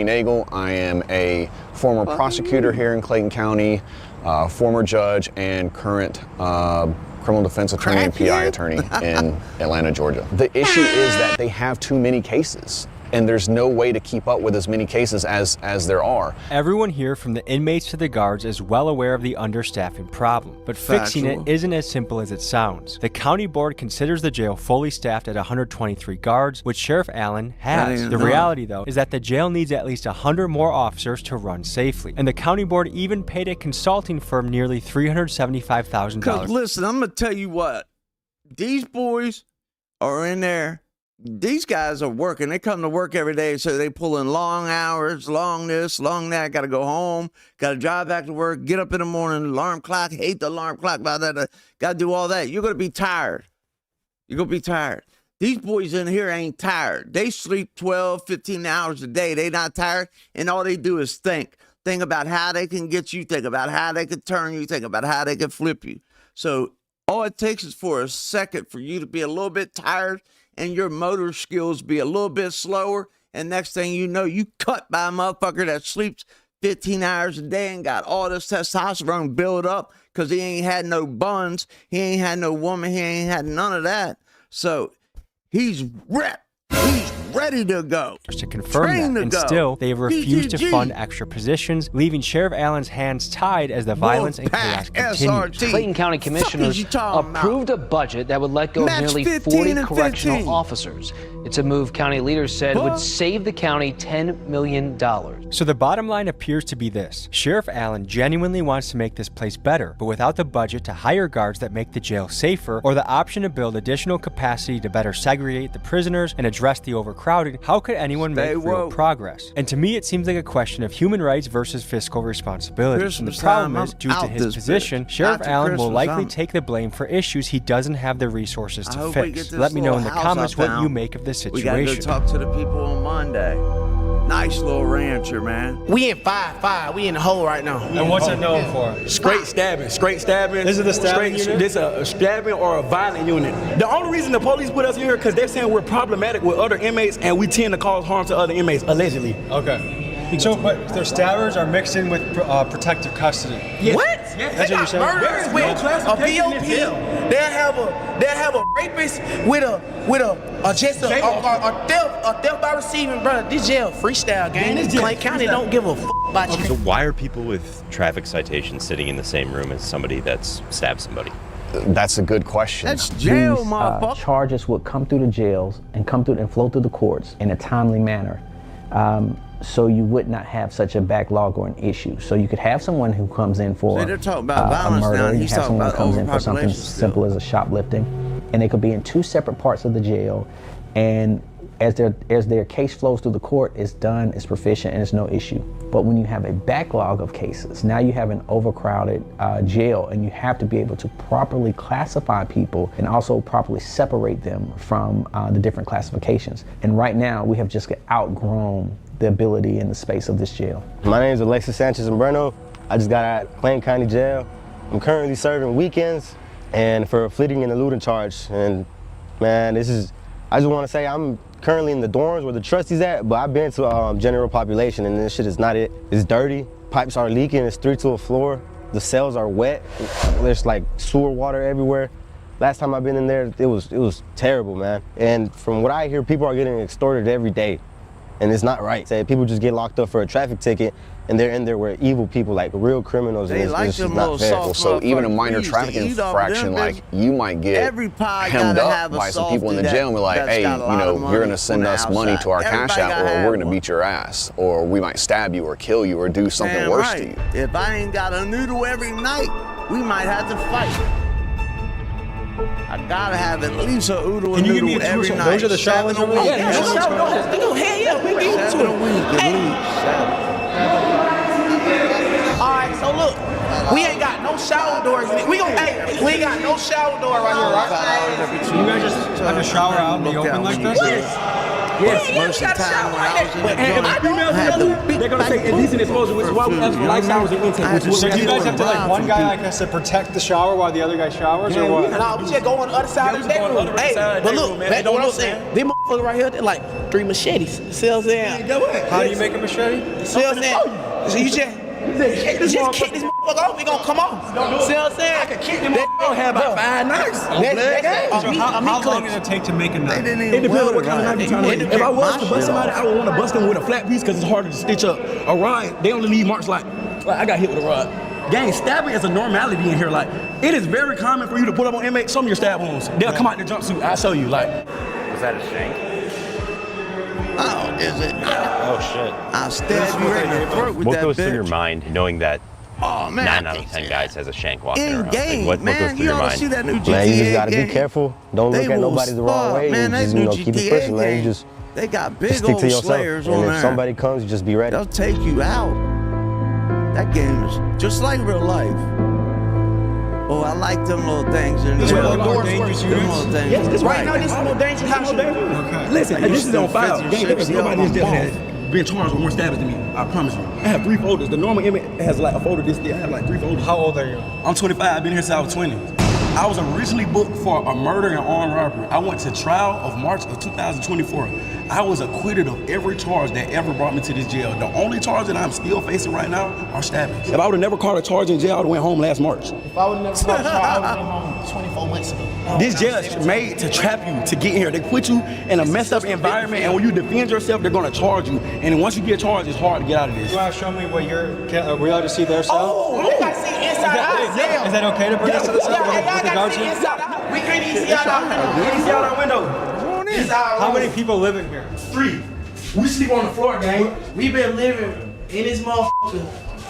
Nagel. I am a former prosecutor here in Clayton County, former judge, and current criminal defense attorney and PI attorney in Atlanta, Georgia. The issue is that they have too many cases, and there's no way to keep up with as many cases as there are. Everyone here, from the inmates to the guards, is well aware of the understaffing problem, but fixing it isn't as simple as it sounds. The county board considers the jail fully staffed at 123 guards, which Sheriff Allen has. The reality, though, is that the jail needs at least 100 more officers to run safely, and the county board even paid a consulting firm nearly $375,000. Because listen, I'm going to tell you what, these boys are in there. These guys are working. They come to work every day, so they pull in long hours, long this, long that. Got to go home, got to drive back to work, get up in the morning, alarm clock, hate the alarm clock about that. Got to do all that. You're going to be tired. You're going to be tired. These boys in here ain't tired. They sleep 12, 15 hours a day. They not tired, and all they do is think. Think about how they can get you, think about how they can turn you, think about how they can flip you. So all it takes is for a second for you to be a little bit tired and your motor skills be a little bit slower, and next thing you know, you cut by a motherfucker that sleeps 15 hours a day and got all this testosterone built up because he ain't had no buns, he ain't had no woman, he ain't had none of that. So he's ripped. He's ready to go. To confirm that, and still, they have refused to fund extra positions, leaving Sheriff Allen's hands tied as the violence and chaos continues. Clayton County Commissioners approved a budget that would let go of nearly 40 correctional officers. It's a move county leaders said would save the county $10 million. So the bottom line appears to be this. Sheriff Allen genuinely wants to make this place better, but without the budget to hire guards that make the jail safer, or the option to build additional capacity to better segregate the prisoners and address the overcrowding, how could anyone make real progress? And to me, it seems like a question of human rights versus fiscal responsibility. And the problem is, due to his position, Sheriff Allen will likely take the blame for issues he doesn't have the resources to fix. Let me know in the comments what you make of this situation. We gotta go talk to the people on Monday. Nice little rancher, man. We in 5-5. We in the hole right now. And what's it known for? Straight stabbing. This is the stabbing unit? This is a stabbing or a violent unit. The only reason the police put us here because they're saying we're problematic with other inmates and we tend to cause harm to other inmates, allegedly. Okay. So, but their stabbers are mixed in with protective custody. Yes. What? Yes. That's what you're saying? Murderers with a BOP. They'll have a rapist with a just a theft by receiving, bro. This jail freestyle game. This Clay County don't give a f about you. So why are people with traffic citations sitting in the same room as somebody that's stabbed somebody? That's a good question. That's jail, These motherfucker. charges would come through the jails and come through and flow through the courts in a timely manner. So you would not have such a backlog or an issue. So you could have someone who comes in for they're talking about a violence now, murder, and you he's have talking someone who about comes in for something overpopulation still. simple as a shoplifting, and they could be in two separate parts of the jail, and as their case flows through the court, it's done, it's proficient, and it's no issue. But when you have a backlog of cases, now you have an overcrowded jail, and you have to be able to properly classify people and also properly separate them from the different classifications. And right now, we have just outgrown the ability and the space of this jail. My name is Alexis Sanchez-Umbreno. I just got out of Clayton County Jail. I'm currently serving weekends and for a fleeting and eluding charge. And man, I just want to say I'm currently in the dorms where the trustees at, but I've been to general population and this shit is not it. It's dirty, pipes are leaking, it's 3 to a floor, the cells are wet, there's like sewer water everywhere. Last time I've been in there, it was terrible, man. And from what I hear, people are getting extorted every day. And it's not right. Say people just get locked up for a traffic ticket and they're in there with evil people, like real criminals. They and like it's them just not fair. soft So even a minor motherfuckers traffic to eat off infraction, them, like you might get every pie hemmed gotta up have a by some people in the softy jail and be like, that's hey, got a lot of money you're gonna send on the us money to our outside. cash Everybody app, gotta or have we're gonna one. beat your ass, or we might stab you or kill you or do something Damn worse right. to you. If I ain't got a noodle every night, we might have to fight. I gotta have at least a oodle Can you give noodle me a every tour? night. Those are the showers over there? Yeah, no shower doors. Hell yeah, we get to 7 a week, at least. All right, so look, we ain't got no shower doors. We ain't got no shower door right here, right? You guys just have to shower out in the open like this? Yes, most of the time when I was in the joint, I had the They're gonna say indecent exposure, which is why we ask for light showers and intake. So do you guys have to, like, one guy, like, has to protect the shower while the other guy showers, or what? Nah, we just go on the other side of the bedroom. Hey, but look, back to what I'm saying. These motherfuckers right here, they're like 3 machetes. See what I'm saying? How do you make a machete? See what I'm saying? So you just kick this motherfucker off, we gonna come off. See what I'm saying? I can kick them off. I have about 5 knives. So how long does it take to make a knife? It depends on what kind of knife you're trying to make. If I was to bust somebody, I would want to bust them with a flat piece because it's harder to stitch up. A rod, they only leave marks like I got hit with a rod. Gang, stabbing is a normality in here. Like, it is very common for you to pull up on inmates, some of your stab wounds. They'll come out in the jumpsuit. I'll show you. Like, Was that a shank? Oh, is it? Oh shit. I'll stab you right in the throat with What that goes bitch. through your mind knowing that Oh, man, 9 out of 10 guys has a shank walking In around? game, Like, what goes man, through you your ought to mind? see that new GTA Man, you just gotta game. be careful. Don't They look at will nobody the wrong spot, way. man, You that just, new keep it GTA pushing, man. You game. just They got big stick old to yourself. slayers on And there. if somebody comes, you just be ready. They'll take you out. That game is just like real life. Oh, I like them little things in This there. one of the doors Dangerous work. little things. Yes, this right now, this is more dangerous. This is more dangerous. Listen, this is on file. Gang, there is nobody in this jail that has been charged with more stabbings than me. I promise you. I have 3 folders. The normal inmate has like a folder this thick. I have like 3 folders. How old are you? I'm 25. I've been here since I was 20. I was originally booked for a murder and armed robbery. I went to trial of March of 2024. I was acquitted of every charge that ever brought me to this jail. The only charge that I'm still facing right now are stabbings. If I would have never caught a charge in jail, I would have went home last March. If I would have never caught a charge, I would have been home 24 months ago. This jail is made to trap you to get here. They put you in a messed up environment, and when you defend yourself, they're gonna charge you. And once you get charged, it's hard to get out of this. You want to show me what are we allowed to see their cell? Oh, we got to see inside out. Is that okay to bring us to the cell with the guards? We couldn't even see out our window. We can see out our window. How many people live in here? 3. We sleep on the floor, gang. We've been living in this motherfucker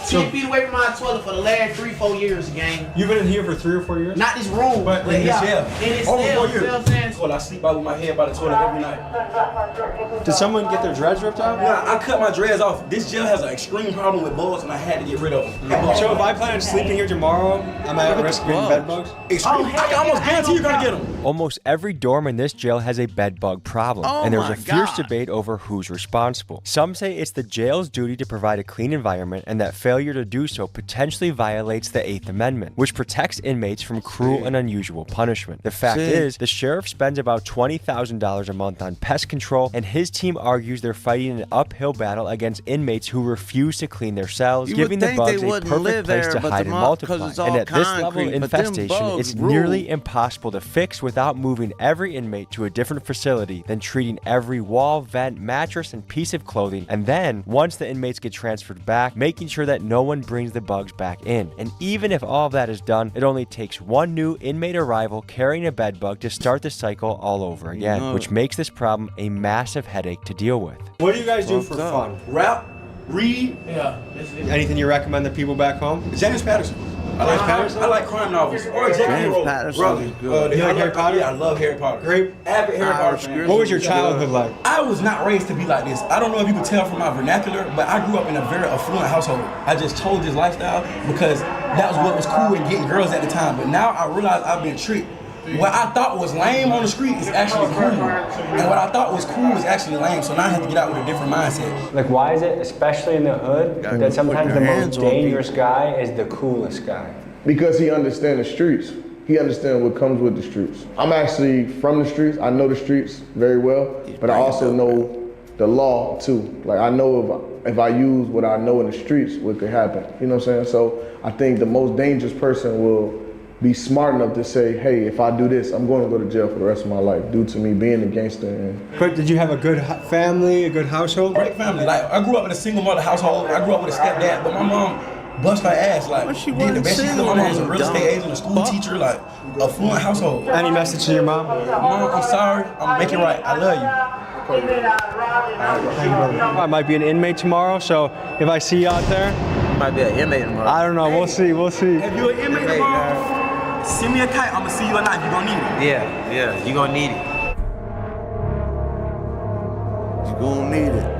10 feet away from my toilet for the last 3-4 years, gang. You've been in here for 3 or 4 years? Not this room, But in this jail. In this Over 4 cell, years. you know what I'm saying? Well, I sleep out with my head by the toilet every night. Did someone get their dreads ripped off? Nah, I cut my dreads off. This jail has an extreme problem with bugs, and I had to get rid of them. So if I plan on sleeping here tomorrow, am I at risk of getting bed bugs? Extreme. I can almost guarantee you're gonna get them. Almost every dorm in this jail has a bed bug problem, and there's a fierce debate over who's responsible. Some say it's the jail's duty to provide a clean environment, and that failure to do so potentially violates the 8th Amendment, which protects inmates from cruel and unusual punishment. The fact is, the sheriff spends about $20,000 a month on pest control, and his team argues they're fighting an uphill battle against inmates who refuse to clean their cells, giving the bugs a perfect place to hide and multiply. And at this level of infestation, it's nearly impossible to fix without moving every inmate to a different facility, then treating every wall, vent, mattress, and piece of clothing, and then, once the inmates get transferred back, making sure that no one brings the bugs back in. And even if all of that is done, it only takes one new inmate arrival carrying a bed bug to start the cycle all over again, which makes this problem a massive headache to deal with. What do you guys do for fun? Rap, read. Yeah. Anything you recommend the people back home? James Patterson. I like crime novels. Or J.K. Rowling. You like Harry Potter? Yeah, I love Harry Potter. Great. Avid Harry Potter fan. What was your childhood like? I was not raised to be like this. I don't know if you can tell from my vernacular, but I grew up in a very affluent household. I just chose this lifestyle because that was what was cool in getting girls at the time. But now I realize I've been tricked. What I thought was lame on the street is actually cool. And what I thought was cool is actually lame. So now I have to get out with a different mindset. Like, why is it, especially in the hood, that sometimes the most dangerous guy is the coolest guy? Because he understands the streets. He understands what comes with the streets. I'm actually from the streets. I know the streets very well, but I also know the law too. Like, I know if I use what I know in the streets, what could happen. You know what I'm saying? So I think the most dangerous person will be smart enough to say, hey, if I do this, I'm going to go to jail for the rest of my life due to me being a gangster. But did you have a good family, a good household? Great family. Like, I grew up in a single mother household. I grew up with a stepdad, but my mom bust her ass. Like, she did the best she could. My mom was a real estate agent, a school teacher, like, a fluent household. Any message to your mom? Mom, I'm sorry. I'm making it right. I love you. I might be an inmate tomorrow, so if I see you out there, You might be an inmate tomorrow. I don't know. We'll see. We'll see. If you're an inmate tomorrow, send me a kite. I'm gonna see you at night. You're gonna need it. Yeah, you're gonna need it. You're gonna need it.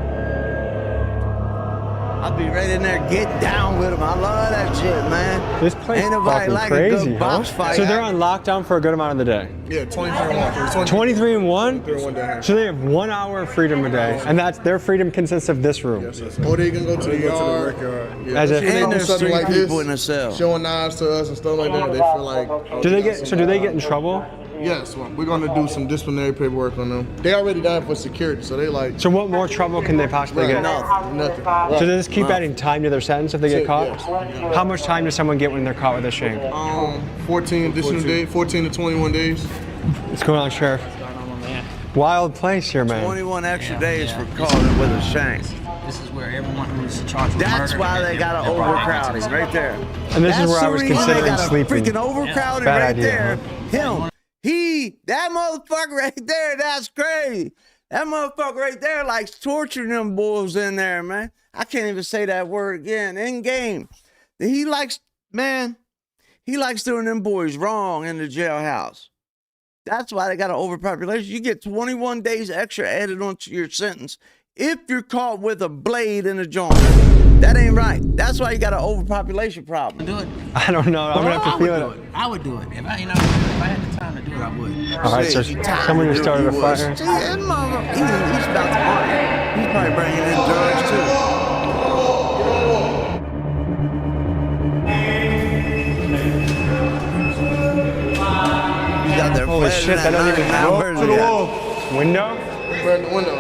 I'll be right in there, get down with them. I love that shit, man. This place Ain't is nobody fucking like crazy, a good box huh? fight. So they're on lockdown for a good amount of the day? Yeah, 23-1. 23 and 1? 23-1 day. So they have 1 hour of freedom a day, and that's their freedom consists of this room. Yes, yes. Or they can go to the yard. Yeah. As if And there's something 3 like people this, in a cell. showing knives to us and stuff like that. They feel like. Do they get in trouble? Yes, well, we're gonna do some disciplinary paperwork on them. They already died for security, so they like. So what more trouble can they possibly get? Nothing. So they just keep adding time to their sentence if they get caught? Yes. How much time does someone get when they're caught with a shame? 14 additional days, 14 to 21 days. What's going on, Sheriff? Wild place here, man. 21 extra days for caught with a shame. This is where everyone who's charged with That's murder, why they got an overcrowding right there. And this is where I was considering sleeping. Freaking overcrowding Bad right idea, there. huh? That motherfucker right there, that's crazy. That motherfucker right there likes torturing them boys in there, man. I can't even say that word again. In game. He likes doing them boys wrong in the jailhouse. That's why they got an overpopulation. You get 21 days extra added onto your sentence if you're caught with a blade in a joint. That ain't right. That's why you got an overpopulation problem. Do it. I don't know. I'm gonna have to feel it. I would do it. If I had the time to do it, I would. All right, so someone just started a fire. See, that mother, he's about to party. He's probably bringing in drugs too. You got their Holy shit, that doesn't even happen. to the wall. Window? Break the window.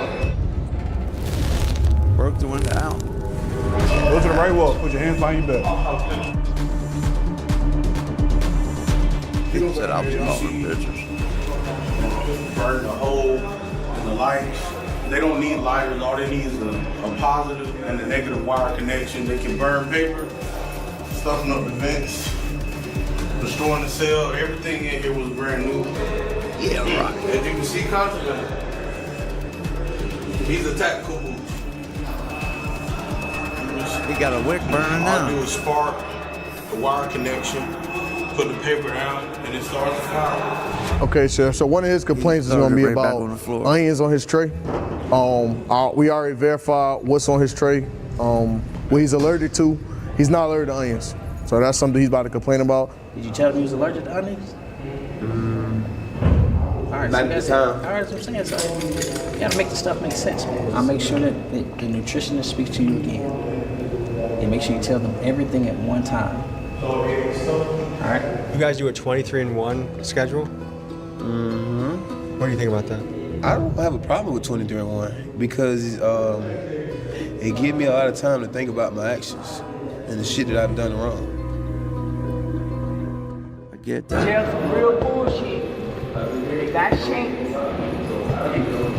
Broke the window out. Go to the right wall. Put your hands behind your back. People said I was calling bitches. Burn the hole and the lights. They don't need lighters. All they need is a positive and a negative wire connection. They can burn paper, stuffing up the vents, destroying the cell. Everything in here was brand new. Yeah, right. As you can see, constantly, these are tactical boots. He got a wick burning now. All I do is spark the wire connection, put the paper down, and it starts to fire. Okay, Sheriff. So one of his complaints is going to be about onions on his tray. We already verified what's on his tray. What he's allergic to. He's not allergic to onions. So that's something he's about to complain about. Did you tell him he was allergic to onions? right, Not this time. All right, that's what I'm saying. So you gotta make the stuff make sense, man. I'll make sure that the nutritionist speaks to you again. And make sure you tell them everything at one time. All right? You guys do a 23-in-1 schedule? Mm-hmm. What do you think about that? I don't have a problem with 23-in-1 because it gives me a lot of time to think about my actions and the shit that I've done wrong. I get that. Jail some real bullshit. They got shanked.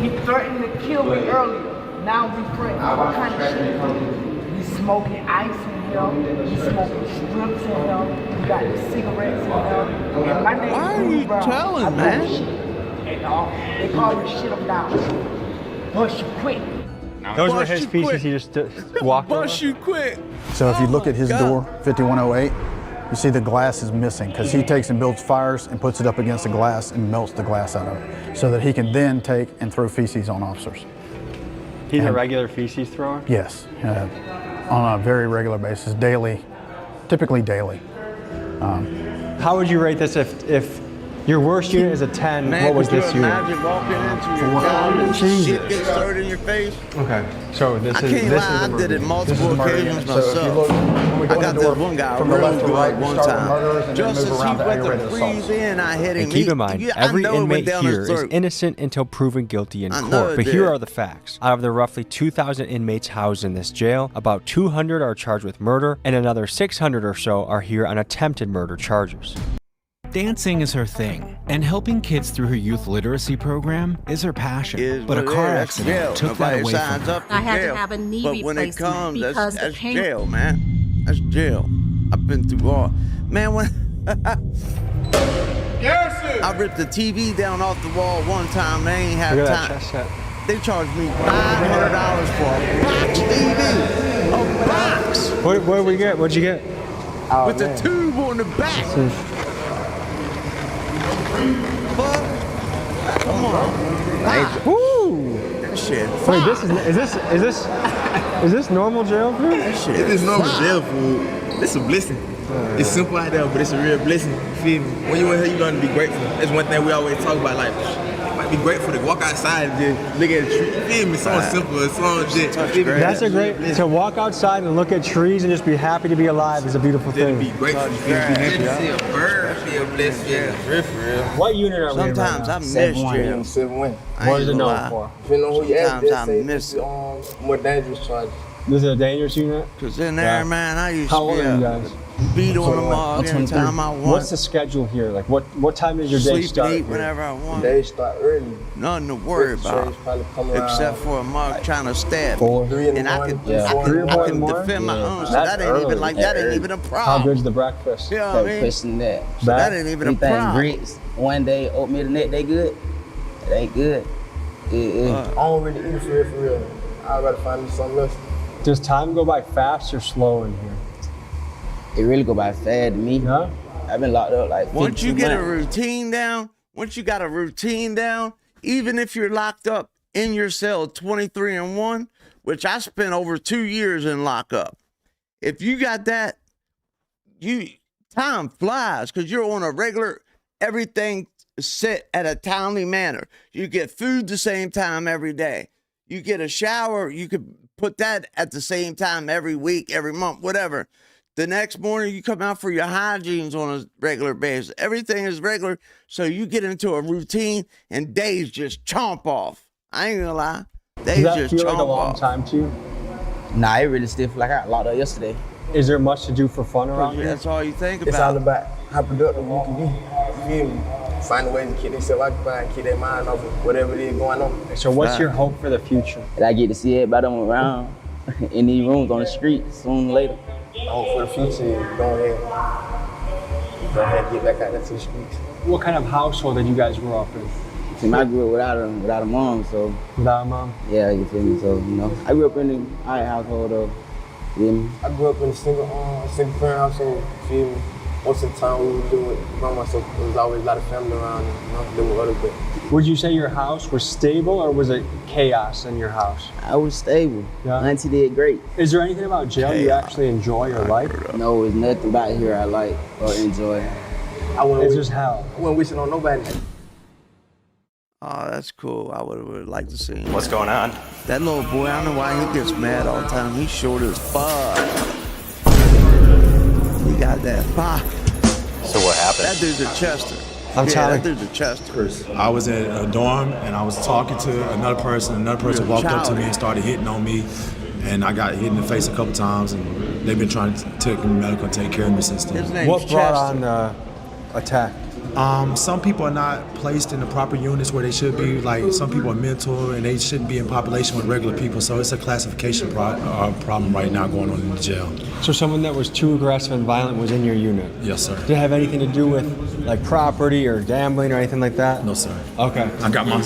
He threatened to kill me earlier. Now we threatened all kind of shit. He's smoking ice in here. He's smoking strips in here. We got the cigarettes in here. And my name Why are you telling, man? And they call me shit him down. Bust you quick. Those were his pieces he just walked over? Bust you quick. So if you look at his door, 5108, you see the glass is missing because he takes and builds fires and puts it up against the glass and melts the glass out of it so that he can then take and throw feces on officers. He's a regular feces thrower? Yes, on a very regular basis, daily, typically daily. How would you rate this if your worst unit is a 10, Man, what was this unit? Imagine walking into your job and shit gets thrown in your face. Okay, so this is I did it multiple occasions myself. I got this one guy real good one time. Just as he went to freeze in, I hit him. And keep in mind, every inmate here is innocent until proven guilty in court. But here are the facts. Out of the roughly 2,000 inmates housed in this jail, about 200 are charged with murder, and another 600 or so are here on attempted murder charges. Dancing is her thing, and helping kids through her youth literacy program is her passion. But a car accident took that away from her. I had to have a knee but when it replacement comes, because that's the pain. jail, man. That's jail. I've been through all. Man, when I ripped the TV down off the wall one time, they ain't have Look at that time. chest set. They charged me $500 for a box TV. A box. What did we get? What'd you get? With the tube on the back. Come on. Woo! That shit. Wait, is this normal jail food? That shit. It is normal jail food. It's a blessing. It's simple out there, but it's a real blessing. You feel me? When you in here, you learn to be grateful. That's one thing we always talk about. Like, you might be grateful to walk outside and just look at the tree. You feel me? It's so simple. It's so just. That's a great, to walk outside and look at trees and just be happy to be alive is a beautiful thing. Be grateful. Be happy. To see a bird, feel blessed. Yeah, for real. What unit are we in right Sometimes now? I miss jail. 7-1. What is it known for? Depending on who you ask, Sometimes they I miss say more dangerous charges. This is a dangerous unit? Cause in there, man, I used How to old be are you guys? beat on them all every time I want. What's the schedule here? Like what time does your day Sleep start? and eat whenever I want. They start early. Nothing to worry about. Except for a mug trying to stab me. 3 in the And I morning. can defend my own. So that ain't even like that ain't even a problem. How good's the breakfast? You know what I mean? Pushing that. So that ain't even a problem. Grits, one day oatmeal the next day good. It ain't good. I don't really eat for real. I'd rather find me something else. Does time go by fast or slow in here? It really go by fast to me. Yeah. I've been locked up like 52 Once you get a months. routine down, even if you're locked up in your cell 23-in-1, which I spent over 2 years in lockup. If you got that, time flies because you're on a regular, everything set at a timely manner. You get food the same time every day. You get a shower, you could put that at the same time every week, every month, whatever. The next morning, you come out for your hygienes on a regular basis. Everything is regular, so you get into a routine, and days just chomp off. I ain't gonna lie. Days Does that just feel chomp like a long off. time to you? Nah, it really still feel like I got locked up yesterday. Is there much to do for fun around here? That's all you think about. It's all about how productive you can be. You feel me? Find a way to keep themselves occupied, keep their mind off of whatever it is going on. So what's your hope for the future? And I get to see everybody I'm around in these rooms on the street sooner or later. Hope for the future is go ahead and get back out there to the streets. What kind of household did you guys grow up in? See, I grew up without a mom, so. Without a mom? Yeah, you feel me? So, I grew up in an alright household, though. You feel me? I grew up in a single parent household, you feel me? Most of the time we were doing it by myself. There was always a lot of family around and dealing with others, but Would you say your house was stable or was it chaos in your house? I was stable. Yeah. Auntie did great. Is there anything about jail you actually enjoy or like? No, there's nothing about here I like or enjoy. I wouldn't It's just hell. I wasn't wishing on nobody. Oh, that's cool. I would like to see him. What's going on? That little boy, I don't know why he gets mad all the time. He's short as fuck. He got that pop. So what happened? That dude's a Chester. Tyler. That dude's a Chester. I was in a dorm and I was talking to another person. Another person walked up to me and started hitting on me. And I got hit in the face a couple times, and they've been trying to take me medical and take care of me since then. What brought on the attack? Some people are not placed in the proper units where they should be. Like, some people are mental and they shouldn't be in population with regular people. So it's a classification problem right now going on in the jail. So someone that was too aggressive and violent was in your unit? Yes, sir. Did it have anything to do with like property or gambling or anything like that? No, sir. Okay. I got my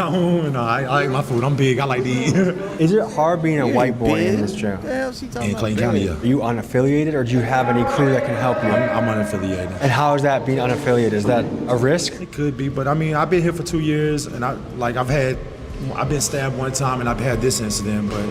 own. I like my food. I'm big. I like to eat. Is it hard being a white boy in this jail? In Clayton County, yeah. Are you unaffiliated, or do you have any crew that can help you? I'm unaffiliated. And how is that being unaffiliated? Is that a risk? It could be, but I mean, I've been here for 2 years, and I've been stabbed one time, and I've had this incident, but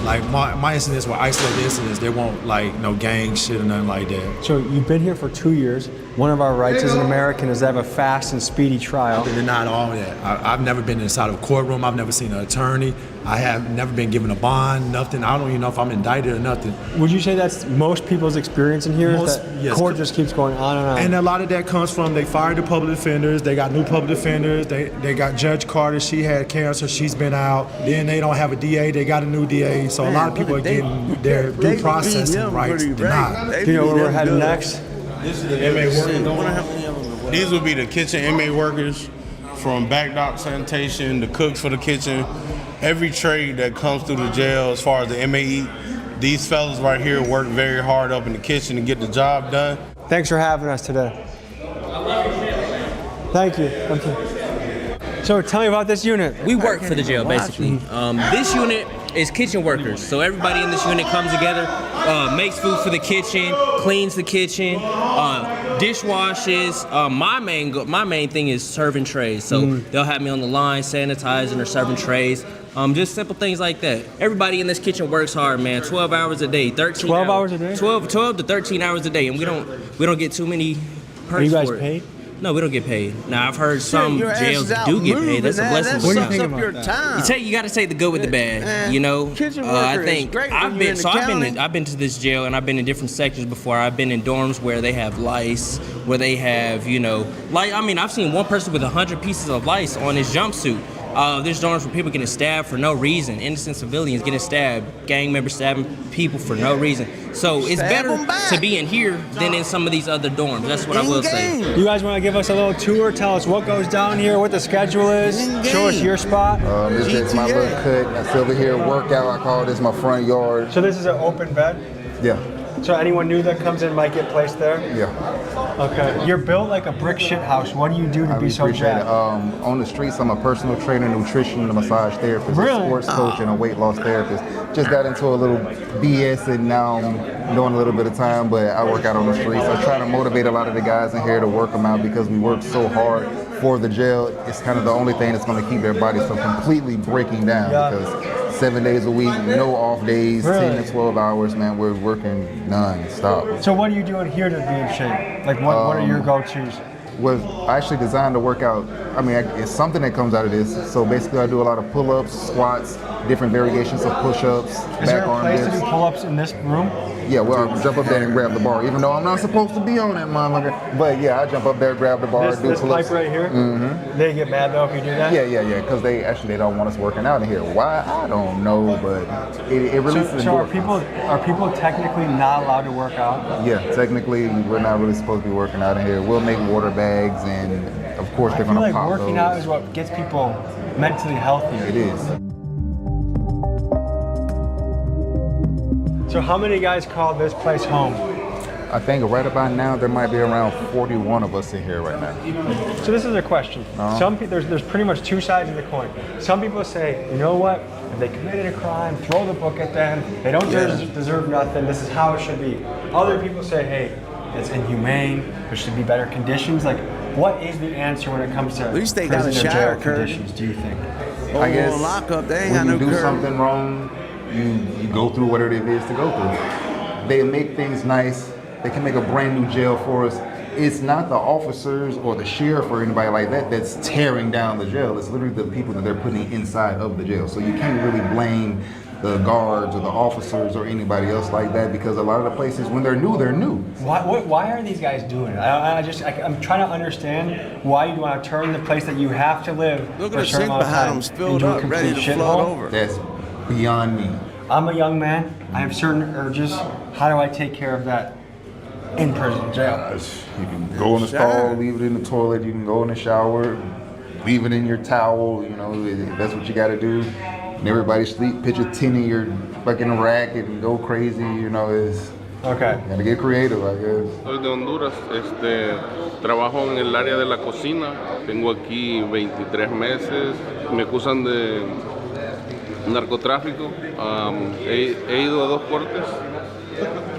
like my incidents were isolated incidents. They won't like no gang shit or nothing like that. So you've been here for 2 years. One of our rights as an American is to have a fast and speedy trial. They're not all that. I've never been inside of a courtroom. I've never seen an attorney. I have never been given a bond, nothing. I don't even know if I'm indicted or nothing. Would you say that's most people's experience in here? Yes. Court just keeps going on and on. And a lot of that comes from they fired the public defenders. They got new public defenders. They got Judge Carter. She had cancer. She's been out. Then they don't have a DA. They got a new DA. So a lot of people are getting their due processing rights denied. Do you know where we're heading next? This is the inmate working dorm. These will be the kitchen inmate workers, from back dock sanitation, the cooks for the kitchen, every trade that comes through the jail as far as the inmate eat. These fellas right here work very hard up in the kitchen to get the job done. Thanks for having us today. Thank you. So tell me about this unit. We work for the jail, basically. This unit is kitchen workers. So everybody in this unit comes together, makes food for the kitchen, cleans the kitchen, dishwashes. My main thing is serving trays. So they'll have me on the line, sanitizing or serving trays. Just simple things like that. Everybody in this kitchen works hard, man. 12 hours a day, 13 12 hours a day? 12 to 13 hours a day, and we don't get too many perks for it. Are you guys paid? No, we don't get paid. Now, I've heard some jails do get paid. That's a blessing. What do you think about that? You got to take the good with the bad. You know, I think I've been to this jail, and I've been in different sections before. I've been in dorms where they have lice, where they have, I've seen one person with 100 pieces of lice on his jumpsuit. There's dorms where people getting stabbed for no reason. Innocent civilians getting stabbed. Gang members stabbing people for no reason. So it's better to be in here than in some of these other dorms. That's what I will say. You guys want to give us a little tour? Tell us what goes down here, what the schedule is. Show us your spot. This is my little cut. That's over here. Workout. I call this my front yard. So this is an open bed? Yeah. So anyone new that comes in might get placed there? Yeah. Okay. You're built like a brick shit house. What do you do to be so jacked? On the streets, I'm a personal trainer, nutrition, and massage therapist, a sports coach, and a weight loss therapist. Just got into a little BS, and now I'm doing a little bit of time, but I work out on the streets. I try to motivate a lot of the guys in here to work them out because we work so hard for the jail. It's kind of the only thing that's going to keep their bodies from completely breaking down because 7 days a week, no off days, 10 to 12 hours, man. We're working non-stop. So what are you doing here to be in shape? Like what are your go-tos? I actually designed to work out. I mean, it's something that comes out of this. So basically I do a lot of pull-ups, squats, different variations of push-ups, Is there a place to do pull-ups in this room? Yeah, well, I jump up there and grab the bar, even though I'm not supposed to be on that motherfucker. But yeah, I jump up there, grab the bar, do this pull-ups. pipe right here? Mm-hmm. They get mad though if you do that? Yeah, because they don't want us working out in here. Why? I don't know, but it releases So are people technically not allowed to work out? Yeah, technically we're not really supposed to be working out in here. We'll make water bags, and of course they're going to pop those. I feel like working out is what gets people mentally healthy. It is. So how many guys call this place home? I think right about now there might be around 41 of us in here right now. So this is a question. There's pretty much two sides of the coin. Some people say, you know what? If they committed a crime, throw the book at them. They don't deserve nothing. This is how it should be. Other people say, hey, it's inhumane. There should be better conditions. Like, what is the answer when it comes to at least they got a prison or shower jail curtain. conditions? Do you think? I guess lockup, they ain't got when no you do curb. something wrong, you go through whatever it is to go through. They make things nice. They can make a brand new jail for us it's not the officers or the sheriff or anybody like that that's tearing down the jail. It's literally the people that they're putting inside of the jail. So you can't really blame the guards or the officers or anybody else like that, because a lot of the places, when they're new, they're new. Why are these guys doing it? I'm trying to understand why you want to turn the place that you have to live Look for at a the certain sink amount of behind time them filled into a up, ready complete to flood shithole. over. That's beyond me. I'm a young man. I have certain urges. How do I take care of that in prison jail? You can go in the stall, leave it in the toilet. You can go in the shower, leave it in your towel. You know, that's what you got to do. And everybody sleep, pitch a tin in your fucking rack and go crazy. You know, it's okay. Gotta get creative, I guess. Soy de Honduras, trabajo en el área de la cocina, tengo aquí 23 meses, me acusan de narcotráfico, he ido a 2 cortes,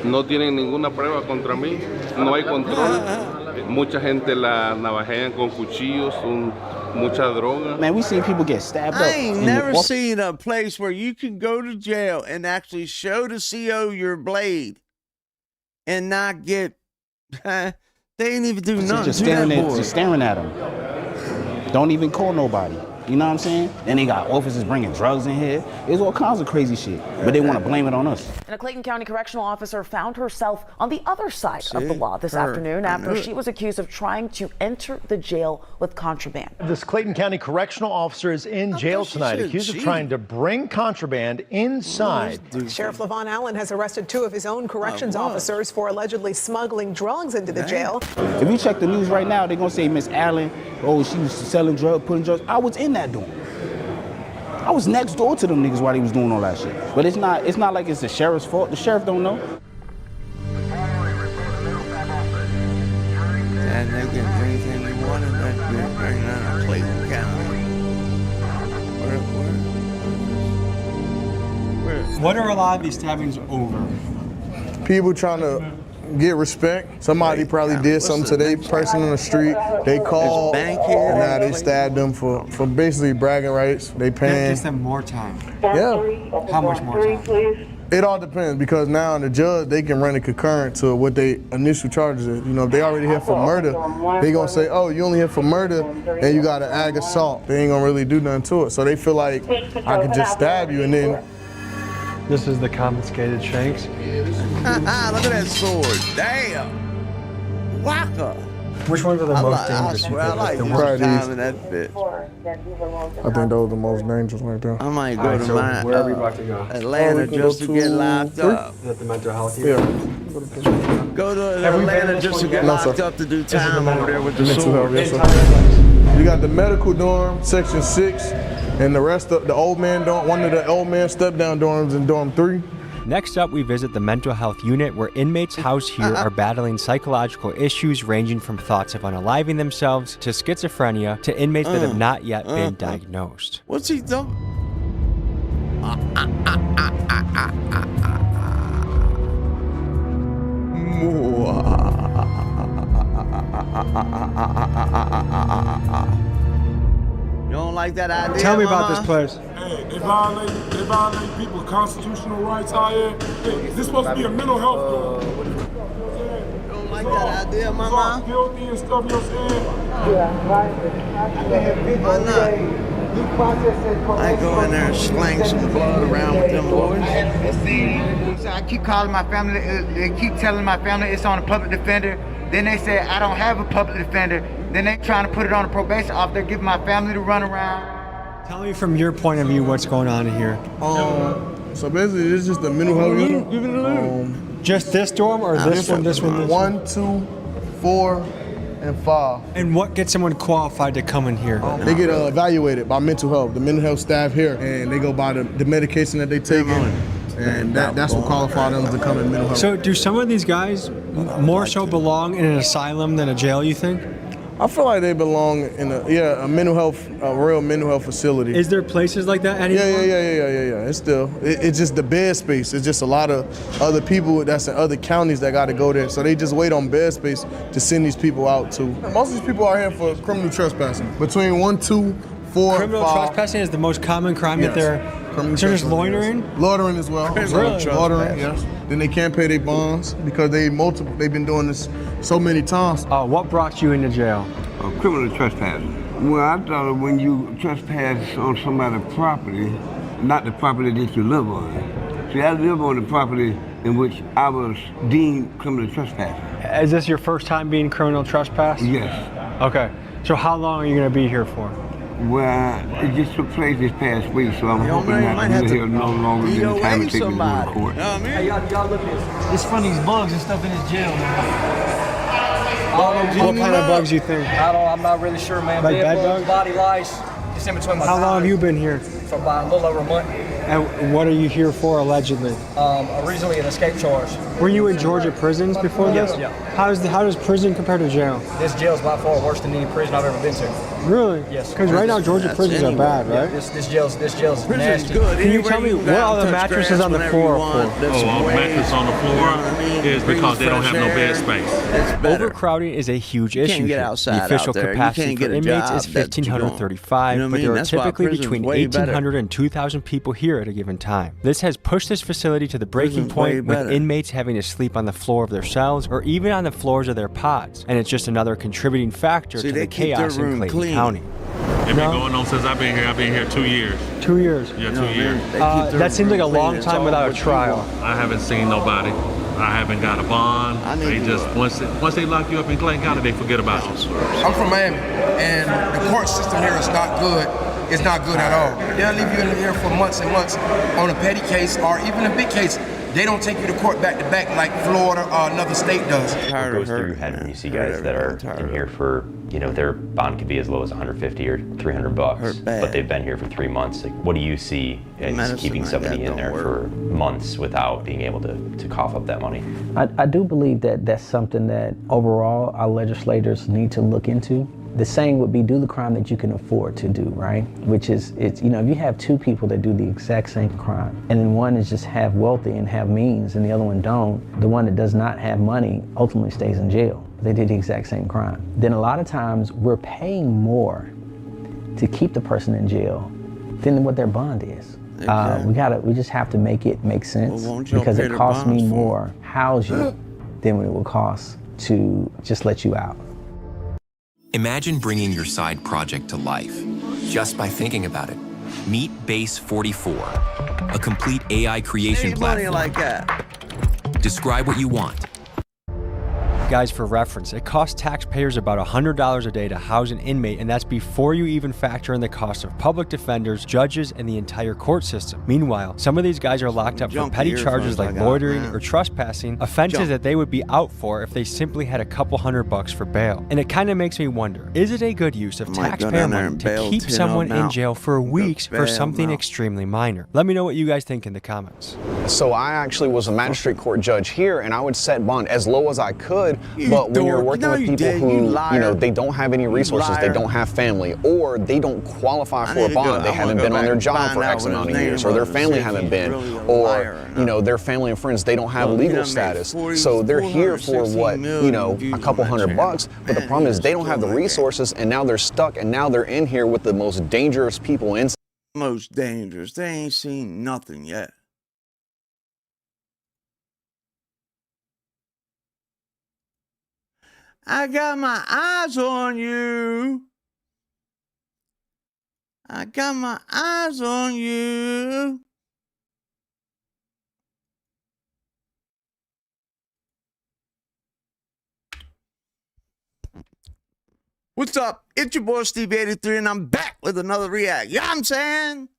no tienen ninguna prueba contra mí, no hay control, mucha gente la navajean con cuchillos, mucha droga. Man, we seen people get stabbed up. I ain't never seen a place where you can go to jail and actually show the CO your blade and not get, they ain't even do nothing. Just staring at them. Don't even call nobody. You know what I'm saying? Then they got officers bringing drugs in here. There's all kinds of crazy shit, but they want to blame it on us. And a Clayton County correctional officer found herself on the other side of the law this afternoon after she was accused of trying to enter the jail with contraband. This Clayton County correctional officer is in jail tonight, accused of trying to bring contraband inside. Sheriff Levon Allen has arrested 2 of his own corrections officers for allegedly smuggling drugs into the jail. If you check the news right now, they're gonna say Miss Allen, oh, she was selling drugs, putting drugs. I was in that dorm. I was next door to them niggas while they was doing all that shit. But it's not like it's the sheriff's fault. The sheriff don't know. And they get anything they wanted, that's been bringing out of Clayton County. What are a lot of these stabbings over? People trying to get respect. Somebody probably did something to their person on the street. They called, and now they stabbed them for basically bragging rights. They paying. That gives them more time. Yeah. How much more time? It all depends, because now the judge, they can run a concurrent to what they initial charges is. You know, if they already here for murder, they gonna say, oh, you only here for murder and you got an ag assault. They ain't gonna really do nothing to it. So they feel like I could just stab you and then. This is the confiscated shanks. Look at that sword. Damn. Waka. Which ones are the most dangerous? I swear, I like this time in that bitch. I think those are the most dangerous right there. I might go to mine. Where are we about to go? Atlanta just to get locked up. Is that the mental health unit? Yeah. Go to Atlanta just to get locked up to do time over there with the sword. You got the medical dorm, section 6, and the rest of the old man dorm, one of the old man step-down dorms in dorm 3. Next up, we visit the mental health unit, where inmates housed here are battling psychological issues ranging from thoughts of unaliving themselves to schizophrenia to inmates that have not yet been diagnosed. What's he done? You don't like that idea? Tell me about this place. Hey, they violate people's constitutional rights out here. Hey, this supposed to be a mental health door. You don't like that idea, mama? It's all guilty and stuff, you know what I'm saying? Yeah, right. Why not? I go in there and slang some blood around with them boys. I keep calling my family, they keep telling my family it's on a public defender. Then they say I don't have a public defender. Then they trying to put it on a probation officer, giving my family to run around. Tell me from your point of view what's going on here. So basically, it's just a mental health unit. Just this dorm, or this one, this one, this one? 1, 2, 4, and 5. And what gets someone qualified to come in here? They get evaluated by mental health, the mental health staff here, and they go by the medication that they take and that's what qualifies them to come in mental health. So do some of these guys more so belong in an asylum than a jail, you think? I feel like they belong in a mental health, a real mental health facility. Is there places like that anymore? Yeah. It's just the bed space. It's just a lot of other people that's in other counties that got to go there. So they just wait on bed space to send these people out to. Most of these people are here for criminal trespassing. Between 1, 2, 4, Criminal 5. trespassing is the most common crime that they're criminal So just trespassing, loitering? yes. Loitering as well. Really? Loitering, yes. Then they can't pay their bonds because they've been doing this so many times. What brought you into jail? Criminal trespassing. Well, I thought when you trespass on somebody's property, not the property that you live on. See, I live on the property in which I was deemed criminal trespassing. Is this your first time being criminal trespass? Yes. Okay. So how long are you going to be here for? Well, it just took place this past week, so I'm hoping that I'm here no longer than the time it takes me to go to court. Hey, y'all look at this. It's from these bugs and stuff in this jail, man. What kind of bugs you think? I'm not really sure, man. Like bed bugs? Body lice. Just in between my How long have you been here? For about a little over a month. And what are you here for, allegedly? Originally an escape charge. Were you in Georgia prisons before this? Yeah. How does prison compare to jail? This jail is by far worse than any prison I've ever been to. Really? Yes. Because right now Georgia prisons are bad, right? Yeah, this jail's nasty. Can you tell me what are the mattresses on the floor for? Mattress on the floor is because they don't have no bed space. Overcrowding is a huge issue. can't get here. outside The official out there. You capacity can't for get a inmates job is that you want. 1,535, You know what I but mean? there are That's why typically prison's between way better. 1,800 and 2,000 people here at a given time. This has pushed this facility to the breaking Prison's way point, with better. inmates having to sleep on the floor of their cells or even on the floors of their pods, and it's just another contributing factor to the chaos in Clayton County. It's been going on since I've been here. I've been here 2 years. 2 years? Yeah, 2 years. That seems like a long time without a trial. I haven't seen nobody. I haven't got a bond. They just once they lock you up in Clayton County, they forget about you. I'm from Miami, and the court system here is not good. It's not good at all. They'll leave you in here for months and months on a petty case or even a big case. They don't take you to court back to back like Florida or another state does. What goes through your head when you see guys that are in here for, their bond could be as low as 150 or 300 bucks, but they've been here for 3 months. Like, what do you see as keeping somebody in there for months without being able to cough up that money? I do believe that that's something that overall our legislators need to look into. The saying would be, do the crime that you can afford to do, right? Which is, if you have two people that do the exact same crime, and then one is just half wealthy and have means, and the other one don't, the one that does not have money ultimately stays in jail. They did the exact same crime. Then a lot of times we're paying more to keep the person in jail than what their bond is. We just have to make it make sense, because it costs me more to house you than what it will cost to just let you out. Imagine bringing your side project to life just by thinking about it. Meet Base 44, a complete AI creation platform. Like that. Describe what you want. Guys, for reference, it costs taxpayers about $100 a day to house an inmate, and that's before you even factor in the cost of public defenders, judges, and the entire court system. Meanwhile, some of these guys are locked up for petty charges like loitering or trespassing, offenses that they would be out for if they simply had a couple $100 for bail. And it kind of makes me wonder, is it a good use of taxpayer money to keep someone in jail for weeks for something extremely minor? Let me know what you guys think in the comments. So I actually was a magistrate court judge here, and I would set bond as low as I could. But when you're working with people who, they don't have any resources, they don't have family, or they don't qualify for a bond, they haven't been on their job for X amount of years, or their family haven't been, or, their family and friends, they don't have legal status. So they're here for what, a couple $100, but the problem is they don't have the resources, and now they're stuck, and now they're in here with the most dangerous people inside. Most dangerous. They ain't seen nothing yet. I got my eyes on you. I got my eyes on you. What's up? It's your boy Steve83, and I'm back with another react. You know what I'm saying?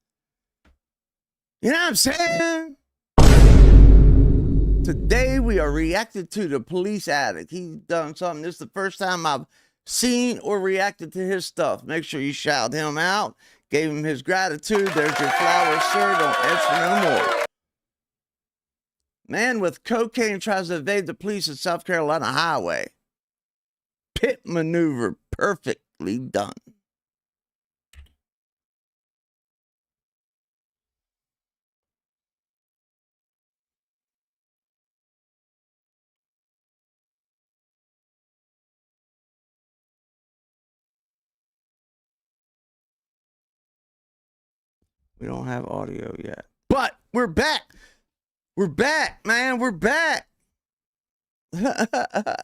You know what I'm saying? Today we are reacting to the police addict. He's done something. This is the first time I've seen or reacted to his stuff. Make sure you shout him out. Gave him his gratitude. There's your flowers, sir. Don't answer no more. Man with cocaine tries to evade the police at South Carolina highway. Pit maneuver perfectly done. We don't have audio yet. But we're back. We're back, man. We're back.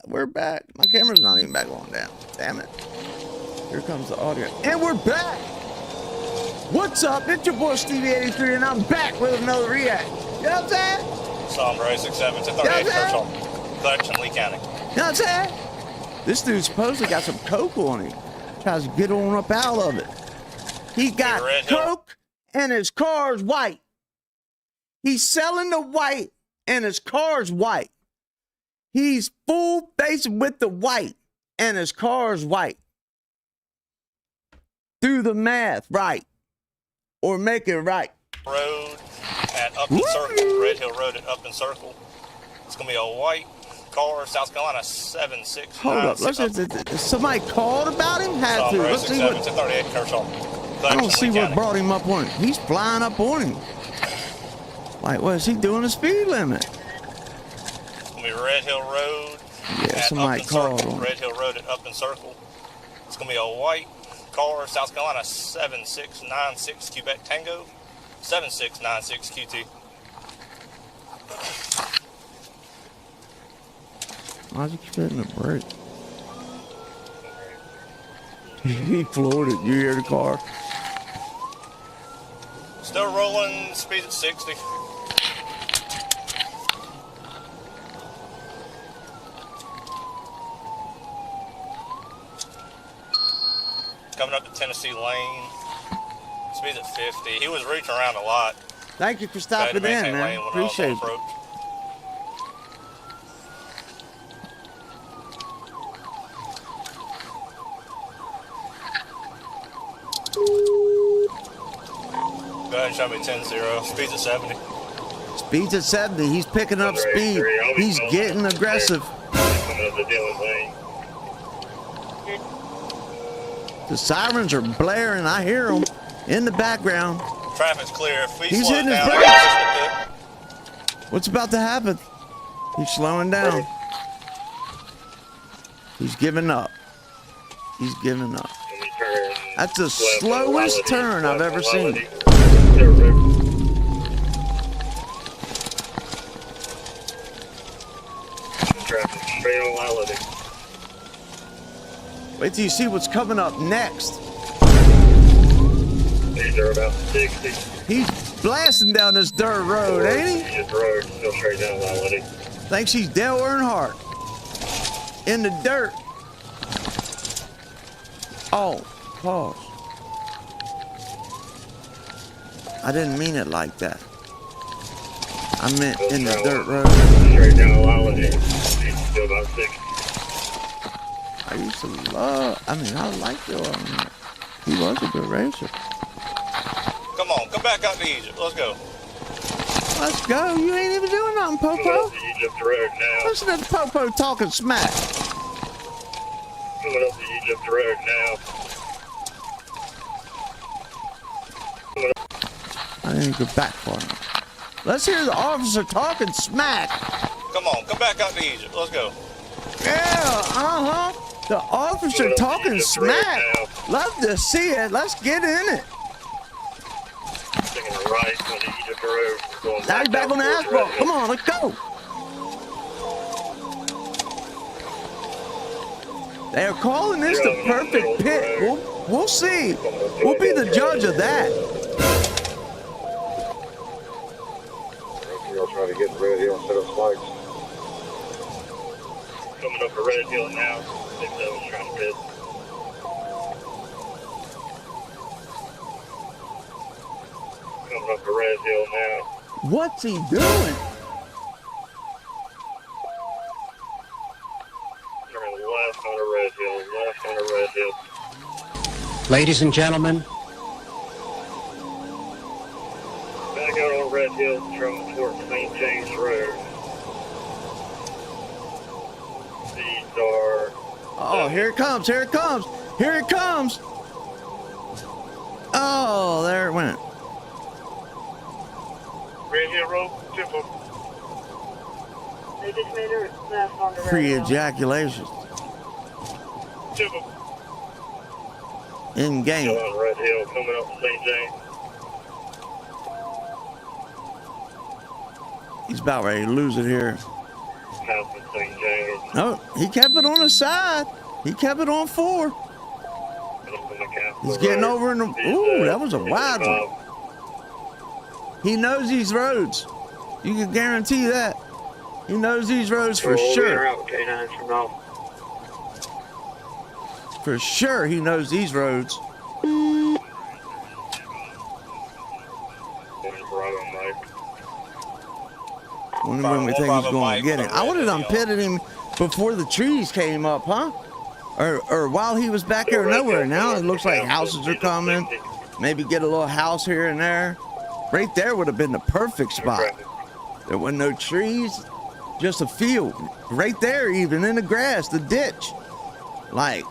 We're back. My camera's not even back on down. Damn it. Here comes the audio. And we're back. What's up? It's your boy Stevie83, and I'm back with another react. You know what I'm saying? Psalm 67 to 38 Churchill, Collection, Lee County. You know what I'm saying? This dude supposedly got some coke on him. Tries to get on up out of it. He got coke and his car's white. He's selling the white and his car's white. He's full faced with the white and his car's white. Do the math right. Or make it right. Road at Upton Circle, Red Hill Road at Upton Circle. It's going to be a white car, South Carolina 76. Hold up. Somebody called about him? Had to. Let's see what. I don't see what brought him up on it. He's flying up on him. Like, what is he doing the speed limit? It's going to be Red Hill Road. Yeah, somebody called on Red Hill Road at Upton Circle. It's going to be a white car, South Carolina 7696 Quebec Tango, 7696 QT. Why'd you keep hitting the brake? He floored it. You hear the car? Still rolling, speed at 60. Coming up to Tennessee Lane, speed at 50. He was reaching around a lot. Thank you for stopping in, man. Appreciate it. Go ahead and show me 10-0. Speed's at 70. Speed's at 70. He's picking up speed. He's getting aggressive. The sirens are blaring. I hear them in the background. Traffic's clear. He's hitting his brakes. What's about to happen? He's slowing down. He's giving up. He's giving up. That's the slowest turn I've ever seen. Traffic straight on Liability. Wait till you see what's coming up next. These are about 60. He's blasting down this dirt road, ain't he? Just road, still straight down Liability. Thinks he's Dale Earnhardt. In the dirt. Oh, pause. I didn't mean it like that. I meant in the dirt road. Straight down Liability. Still about 60. I used to love, I like Dale Earnhardt. He was a good racer. Come on, come back out to Egypt. Let's go. Let's go. You ain't even doing nothing, Popo. Egypt Road now. Listen to Popo talking smack. Coming up the Egypt Road now. I didn't go back for him. Let's hear the officer talking smack. Come on, come back out to Egypt. Let's go. Yeah, the officer talking smack. Love to see it. Let's get in it. Taking a right on the Egypt Road. Now he's back on the asphalt. Come on, let's go. They are calling this the perfect pit. We'll see. We'll be the judge of that. Y'all trying to get to Red Hill and set up spikes. Coming up to Red Hill now. 6-7's trying to pit. Coming up to Red Hill now. What's he doing? Turning left on the Red Hill. Left on the Red Hill. Ladies and gentlemen. Back out on Red Hill, traveling towards St. James Road. These are... Oh, here it comes, here it comes, here it comes. Oh, there it went. Red Hill Road, Temple. They just made her left on the Red Hill. Pre-ejaculation. Temple. In game. Still on Red Hill, coming up to St. James. He's about ready to lose it here. No, he kept it on the side. He kept it on 4. He's getting over in the... Ooh, that was a wide one. He knows these roads. You can guarantee that. He knows these roads for sure. For sure he knows these roads. Wonder when we think he's going to get it. I would have done pitted him before the trees came up, huh? Or while he was back there nowhere. Now it looks like houses are coming. Maybe get a little house here and there. Right there would have been the perfect spot. There were no trees, just a field. Right there, even in the grass, the ditch. Like,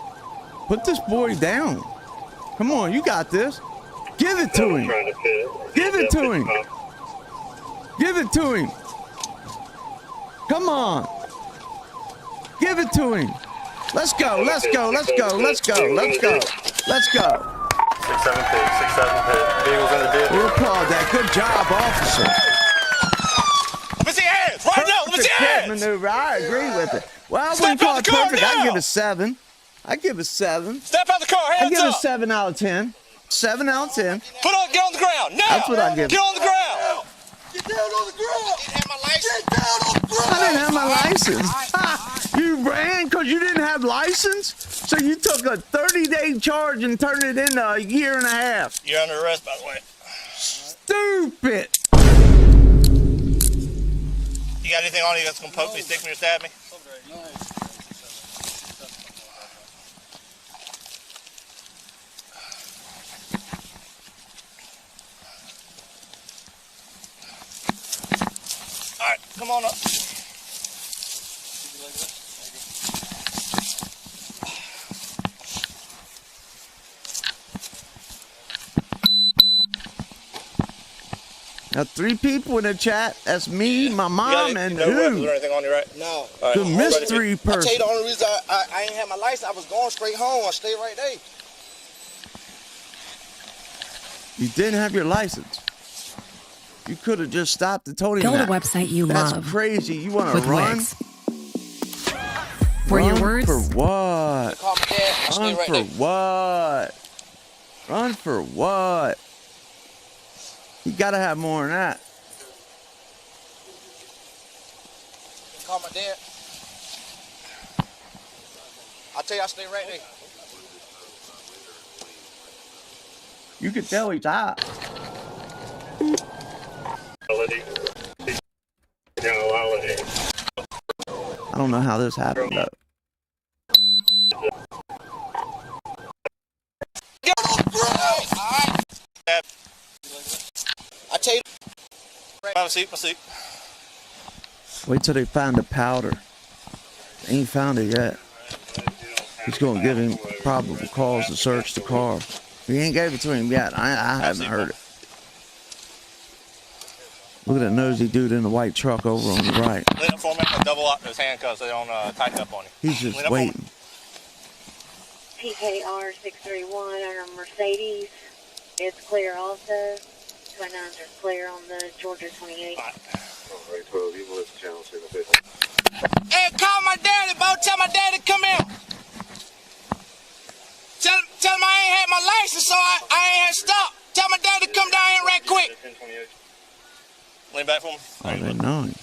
put this boy down. Come on, you got this. Give it to him. Give it to him. Give it to him. Come on. Give it to him. Let's go, let's go, let's go, let's go, let's go, let's go. 6-7 pit, 6-7 pit. Vehicles in the ditch. We'll call that. Good job, officer. Miss your hands, right now, miss your hands. Maneuver. I agree with it. Well, I wouldn't call it perfect. I'd give it 7. I'd give it 7. Step out the car, hands up. I'd give it 7 out of 10. 7 out of 10. Get on the ground, now. That's what I give it. Get on the ground. Get down on the ground. Get down on the ground. I didn't have my license. You ran because you didn't have license? So you took a 30-day charge and turned it into a year and a half. You're under arrest, by the way. Stupid. You got anything on you that's going to poke me, stick me, or stab me? All right, come on up. Now 3 people in the chat. That's me, my mom, and no who? weapons or anything on you, right? No. Right. The mystery person. I tell you the only reason I ain't had my license, I was going straight home. I stayed right there. You didn't have your license. You could have just stopped and told him Build that. a website you That's love. crazy. You want to with run? Wix. Where your words? For what? Call my dad. I stay Run right for there. what? Run for what? You gotta have more than that. Call my dad. I tell you, I stay right there. You can tell he's hot. I don't know how this happened though. I tell you. My seat, my seat. Wait till they find the powder. They ain't found it yet. He's gonna give him probable cause to search the car. He ain't gave it to him yet. I haven't heard it. Look at that nosy dude in the white truck over on the right. Lean up for me. Double lock those handcuffs. They don't tighten up on you. He's just waiting. PKR 631 on a Mercedes. It's clear also. 29s are clear on the Georgia 28. Hey, call my daddy, Bo. Tell my daddy come here. Tell him I ain't had my license, so I ain't had to stop. Tell my daddy to come down here right quick. Lean back for me. Oh, they know him.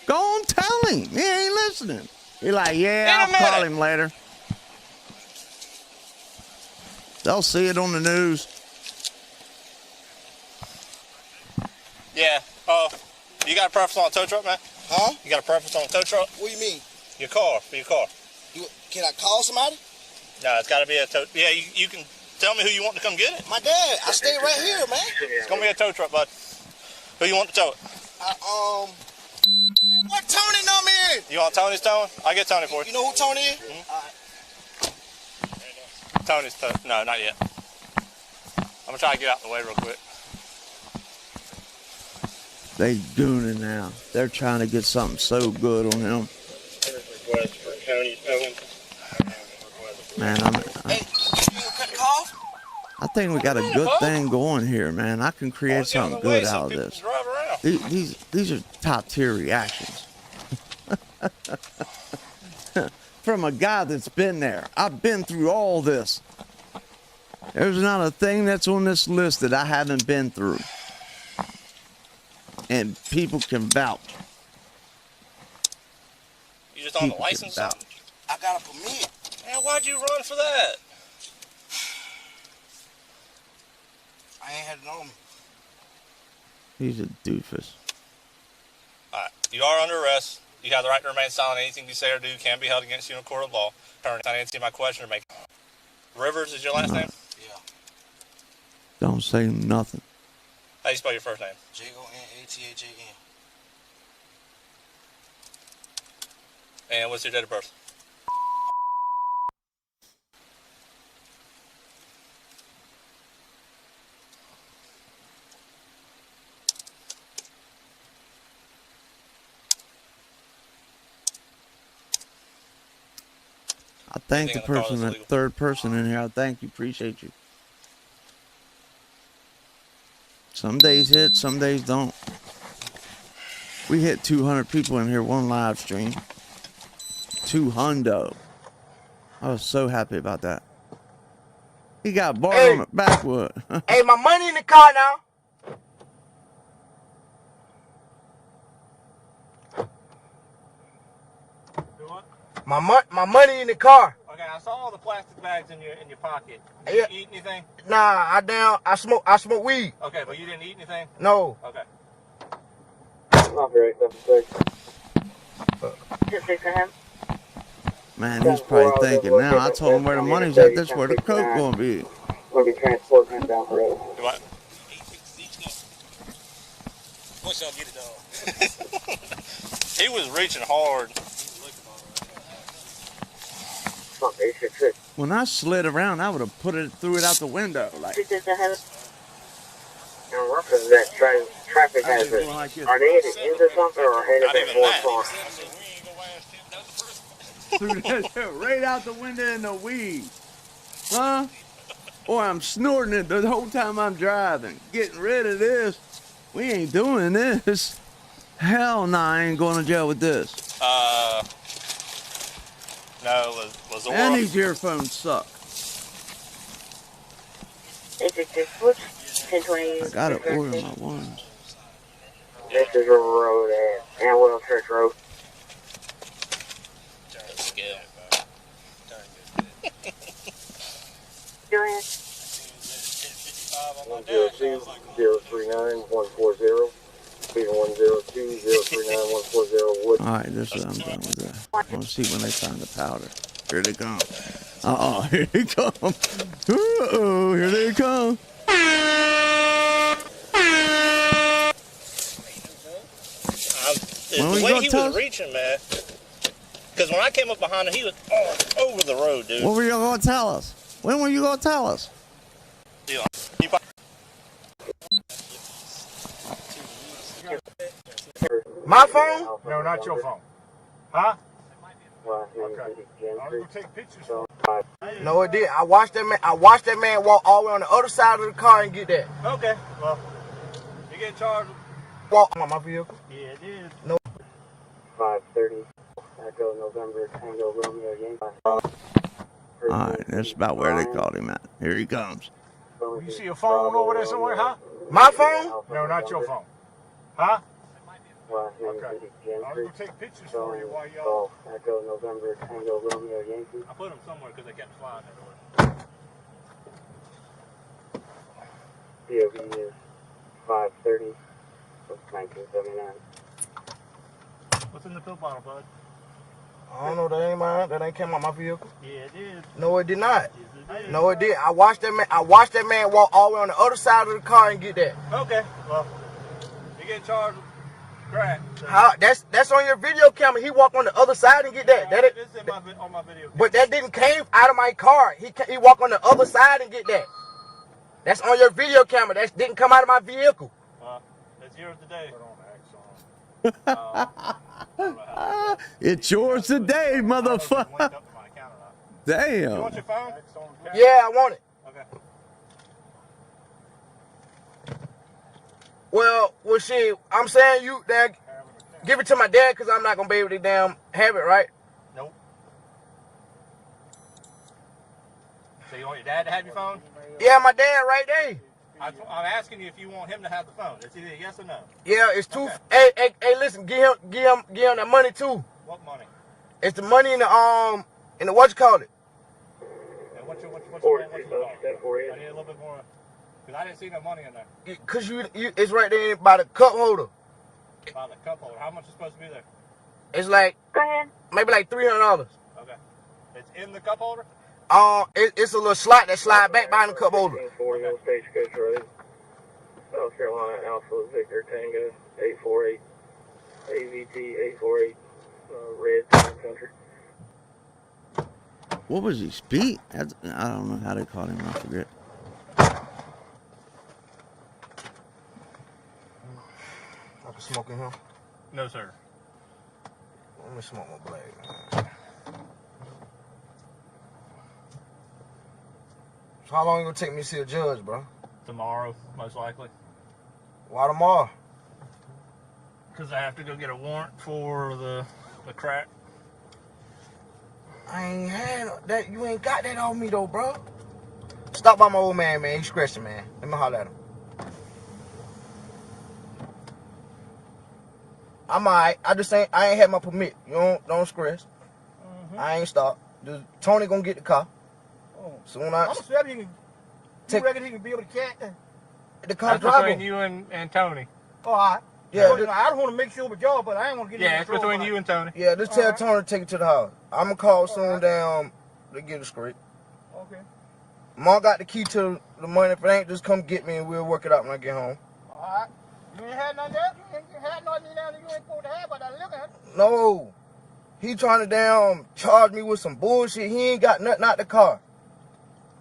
Go on, tell him. He ain't listening. He's like, yeah, I'll call him later. They'll see it on the news. Yeah. You got a preference on a tow truck, man? Huh? You got a preference on a tow truck? What do you mean? Your car, for your car. Can I call somebody? No, it's got to be a tow. Yeah, you can tell me who you want to come get it. My dad. I stay right here, man. It's going to be a tow truck, bud. Who you want to tow it? What Tony number is? You want Tony's towing? I'll get Tony for you. You know who Tony is? Tony's tow. No, not yet. I'm going to try to get out the way real quick. They gooning now. They're trying to get something so good on him. Man, I think we got a good thing going here, man. I can create something good out of this. These are top tier reactions. From a guy that's been there. I've been through all this. There's not a thing that's on this list that I haven't been through. And people can vouch. You just on the license? I got a permit. Man, why'd you run for that? I ain't had it on me. He's a doofus. Alright, you are under arrest. You have the right to remain silent. Anything you say or do can be held against you in a court of law. Attorney, I didn't see my question or make. Rivers is your last name? Yeah. Don't say nothing. How do you spell your first name? J-O-N-A-T-H-A-N. And what's your date of birth? I thank the person, that third person in here. I thank you, appreciate you. Some days hit, some days don't. We hit 200 people in here, one live stream. 200. I was so happy about that. He got barred on the backwood. Hey, my money in the car now. My money in the car. Okay, I saw all the plastic bags in your pocket. Did you eat anything? Nah, I smoke weed. Okay, but you didn't eat anything? No. Okay. Man, he's probably thinking now. I told him where the money's at. This is where the coke gonna be. Gonna be transporting him down the road. What? Once y'all get it done. He was reaching hard. When I slid around, I would have threw it out the window. Like, Traffic hazard. Are they at the end or something, or headed back forward? threw that shit right out the window in the weed. Huh? Or I'm snorting it the whole time I'm driving. Getting rid of this. We ain't doing this. Hell no, I ain't going to jail with this. No, was and these earphones suck. I gotta order my ones. This is River Road at Anwell Church Road. Go ahead. 102-039-140. Speed 102-039-140 Wood. Alright, this is I'm done with that. I want to see when they find the powder. Here they come. Uh-oh, here they come. Uh-oh, here they come. The way he was reaching, man. Because when I came up behind him, he was over the road, dude. What were you going to tell us? When were you going to tell us? My phone? No, not your phone. Huh? Okay. I'm gonna take pictures for No, it did. I watched that man walk all the way on the other side of the car and get that. Okay. Well, you get charged. Walk on my vehicle. Yeah, it is. No. 530. Echo November Tango Romeo Yankee. Alright, that's about where they called him at. Here he comes. You see a phone over there somewhere, huh? My phone? No, not your phone. Huh? Okay. I'm gonna take pictures for you while y'all. Echo November Tango Romeo Yankee. I put them somewhere because they kept flying everywhere. POV is 530. 1979. What's in the pill bottle, bud? I don't know. That ain't mine. That ain't came out my vehicle. Yeah, it did. No, it did not. Yes, it did. No, it did. I watched that man walk all the way on the other side of the car and get that. Okay. Well, you get charged with crack. So. How? That's on your video camera. He walked on the other side and get that. Yeah, That it's on my video camera. But that didn't came out of my car. He walked on the other side and get that. That's on your video camera. That didn't come out of my vehicle. It's yours today. It's yours today, motherfucker. Damn. You want your phone? Yeah, I want it. Okay. Well, shit, I'm saying you, Dad, give it to my dad because I'm not going to be able to damn have it, right? Nope. So you want your dad to have your phone? Yeah, my dad right there. I'm asking you if you want him to have the phone. It's either yes or no. Yeah, it's two. Okay. Hey, listen, give him that money too. What money? It's the money in the what you call it? And what's your I need a little bit more, because I didn't see no money in there. Cause you it's right there by the cup holder. By the cup holder. How much is supposed to be there? It's like maybe like $300. Okay. It's in the cup holder? It's a little slot that slide back behind the cup holder. Stagecoach Road, South Carolina, Alpha Victor Tango 848, AVT 848, Red Country. What was he speak? I don't know how they called him. I forget. I can smoke in here? No, sir. Let me smoke my blade. So how long you gonna take me to see a judge, bro? Tomorrow, most likely. Why tomorrow? Because I have to go get a warrant for the crack. I ain't had that. You ain't got that on me though, bro. Stop by my old man, man. He's scratching, man. Let me holler at him. I'm alright. I ain't had my permit. You don't stress. I ain't stopped. Tony gonna get the car. Soon I'm sure you reckon he can be able to catch the car driver? Between you and Tony. Oh, all right. Yeah, I just want to make sure with y'all, but I ain't want to get it's between you and Tony. Yeah, just tell Tony to take it to the house. I'm gonna call soon down to get it straight. Okay. Mom got the key to the money. If it ain't, just come get me and we'll work it out when I get home. All right. You ain't had nothing there? You ain't had nothing down there you ain't supposed to have, but I look at it. No. He trying to charge me with some bullshit. He ain't got nothing out the car.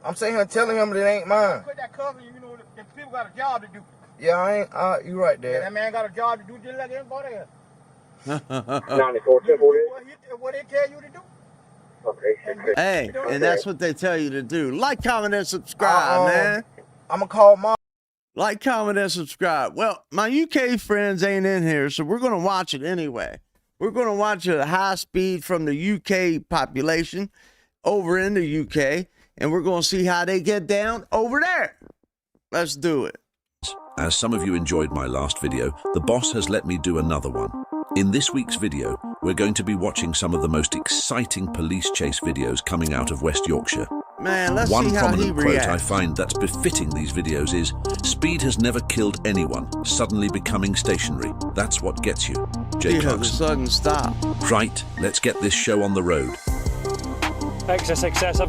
I'm sitting here telling him that it ain't mine. Put that cover, you know, the people got a job to do. Yeah, you right there. Yeah, that man got a job to do just like everybody else. 94 What they tell you to do. Okay. Hey, and that's what they tell you to do. Like, comment, and subscribe, man. I'm going to call Mom. Like, comment, and subscribe. Well, my UK friends ain't in here, so we're going to watch it anyway. We're going to watch a high speed from the UK population over in the UK, and we're going to see how they get down over there. Let's do it. As some of you enjoyed my last video, the boss has let me do another one. In this week's video, we're going to be watching some of the most exciting police chase videos coming out of West Yorkshire. Man, let's One see how he prominent quote reacts. I find that's befitting these videos is, "Speed has never killed anyone, suddenly becoming stationary. That's what gets you." Jay Cox. Sudden stop. Right, let's get this show on the road. XSXS,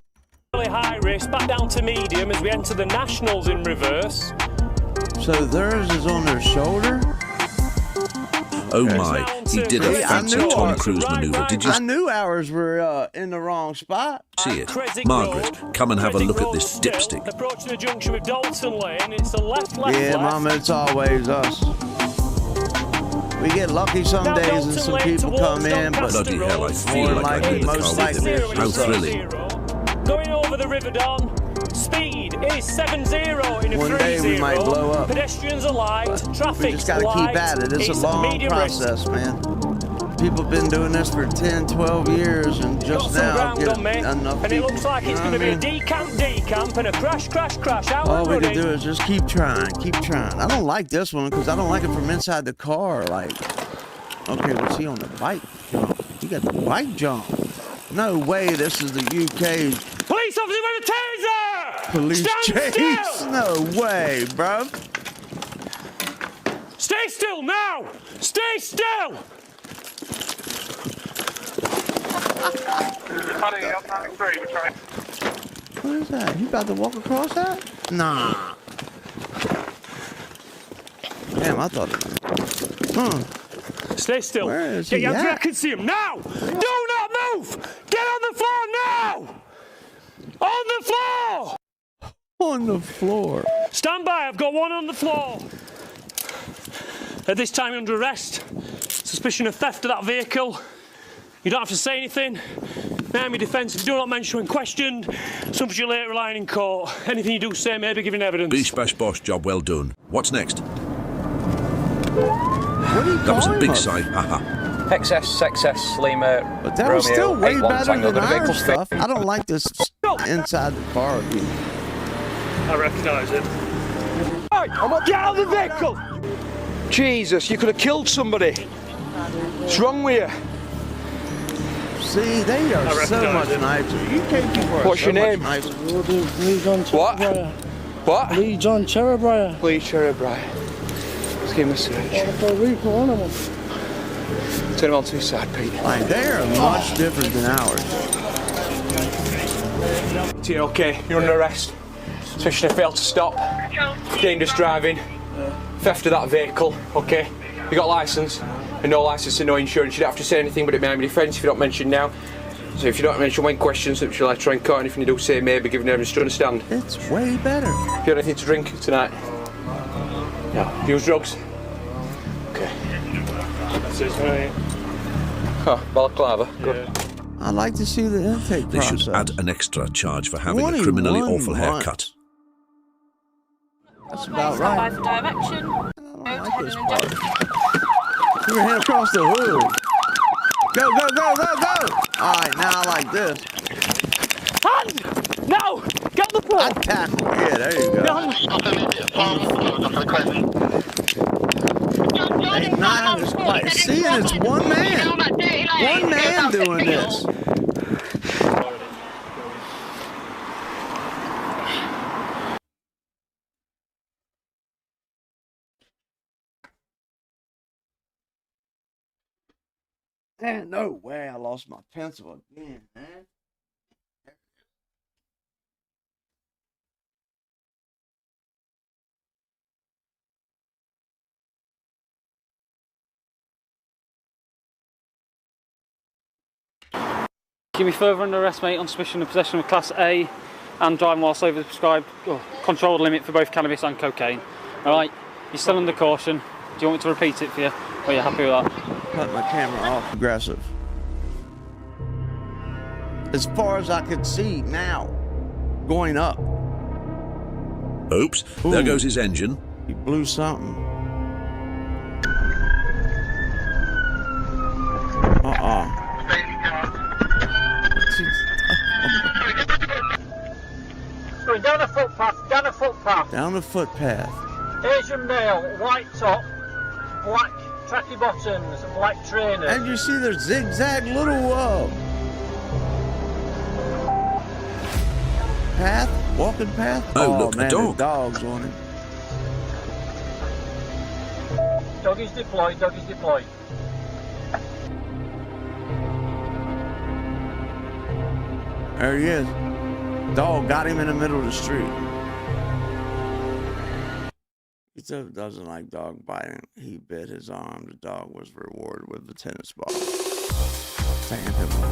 really high risk, back down to medium as we enter the Nationals in reverse. So theirs is on their shoulder? Oh my, he did a fancy Tom Cruise maneuver. Did you I knew ours were in the wrong spot. see it? Margaret, come and have a look at this dipstick. Approaching the junction with Dalton Lane, it's the left. Yeah, Mama, it's always us. We get lucky some days and some people come in, but Bloody hell, I feel like I'm in the most car with likely him. How thrilling. Going over the River Don. Speed is 70 in a 30. One day we might blow up. Pedestrians are light, We traffic's just got to light. keep at it. It's a long medium process, man. People have been doing this for 10, 12 years and just now get enough and it looks like it's going to be a decamp, and a crash out All and we running. can do is just keep trying. I don't like this one because I don't like it from inside the car. Like, okay, what's he on the bike jump? He got the bike jump. No way this is the UK Police officer with a taser! police Stand chase. still! No way, bro. Stay still now! Stay still! What is that? He about to walk across that? Nah. Damn, I thought it was. Stay still. Where is Get he your at? I can see him now! Do not move! Get on the floor now! On the floor! On the floor. Stand by, I've got one on the floor. At this time under arrest. Suspicion of theft of that vehicle. You don't have to say anything. Name your defence. If you do not mention when questioned, something you later relying in court. Anything you do say may be given evidence. Bish bash bosh, job well done. What's next? What are you That was a calling big us? sight. Haha. XS, Lima, But that Romeo, was still way 81 better Tango. than The our vehicle's stuff. I don't like this inside the car. Dude. I recognise it. Hey, get out of the vehicle! Jesus, you could have killed somebody. What's wrong with you? See, they are so much nicer. UK people are What's so your name? much nicer. Lee John What? Cherrybriar. What? Lee John Cherrybriar. Lee Cherrybriar. Let's give him a search. For a week, one of them. Turn him on to his side, Pete. Like, they are much different than ours. Okay, you're under arrest. Suspicion of failed to stop, dangerous driving, theft of that vehicle, okay? You got licence, and no licence and no insurance. You don't have to say anything but it may be defence if you don't mention now. So if you don't mention when questions, which you'll try and cut, anything you do say may be given evidence to understand. It's way better. If you have anything to drink tonight? No. Use drugs? Okay. That's it, mate. Huh, balaclava. Good. I'd like to see the intake They process. should add an extra charge for having a 21 criminally awful months. haircut. That's about right. For direction. I like this part. Put your hand across the hood. Go, go, go, go, go! All right, now I like this. Hand! No! Get the ball! I tackle. Yeah, there you go. Hey, nah, it's like, see, and it's one man. One man doing this. Man, no way I lost my pencil again, man. Give me further under arrest, mate, on suspicion of possession of Class A and driving whilst over the prescribed controlled limit for both cannabis and cocaine. Alright, you're still under caution. Do you want me to repeat it for you? Or are you happy with that? Cut my camera off. Aggressive. As far as I could see now, going up. Oops, there goes his engine. He blew something. Going down a footpath, down a footpath. Down the footpath. Asian male, white top, black tracky bottoms, and black trainers. And you see there's zigzag little path, walking path. Oh, look, man, a dog. The dog's on him. Dog is deployed, dog is deployed. There he is. Dog got him in the middle of the street. He doesn't like dog biting. He bit his arm. The dog was rewarded with the tennis ball.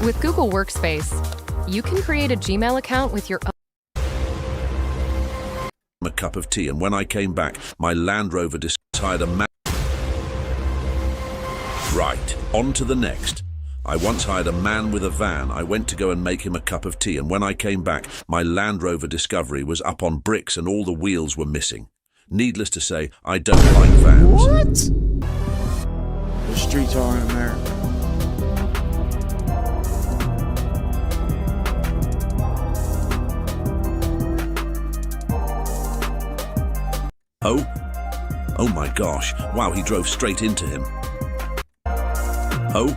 With Google Workspace, you can create a Gmail account with your own. A cup of tea, and when I came back, my Land Rover decided a man. Right, on to the next. I once hired a man with a van. I went to go and make him a cup of tea, and when I came back, my Land Rover Discovery was up on bricks and all the wheels were missing. Needless to say, I don't like vans. What? The streets are in America. Oh my gosh. Wow, he drove straight into him. Oh.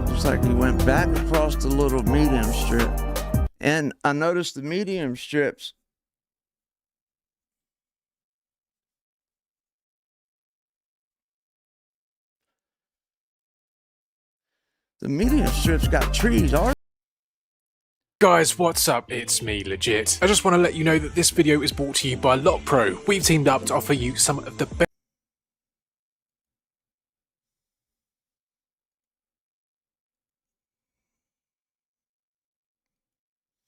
Looks like he went back across the little medium strip. And I noticed the medium strips. The medium strips got trees. Guys, what's up? It's me, Legit. I just want to let you know that this video is brought to you by LockPro. We've teamed up to offer you some of the best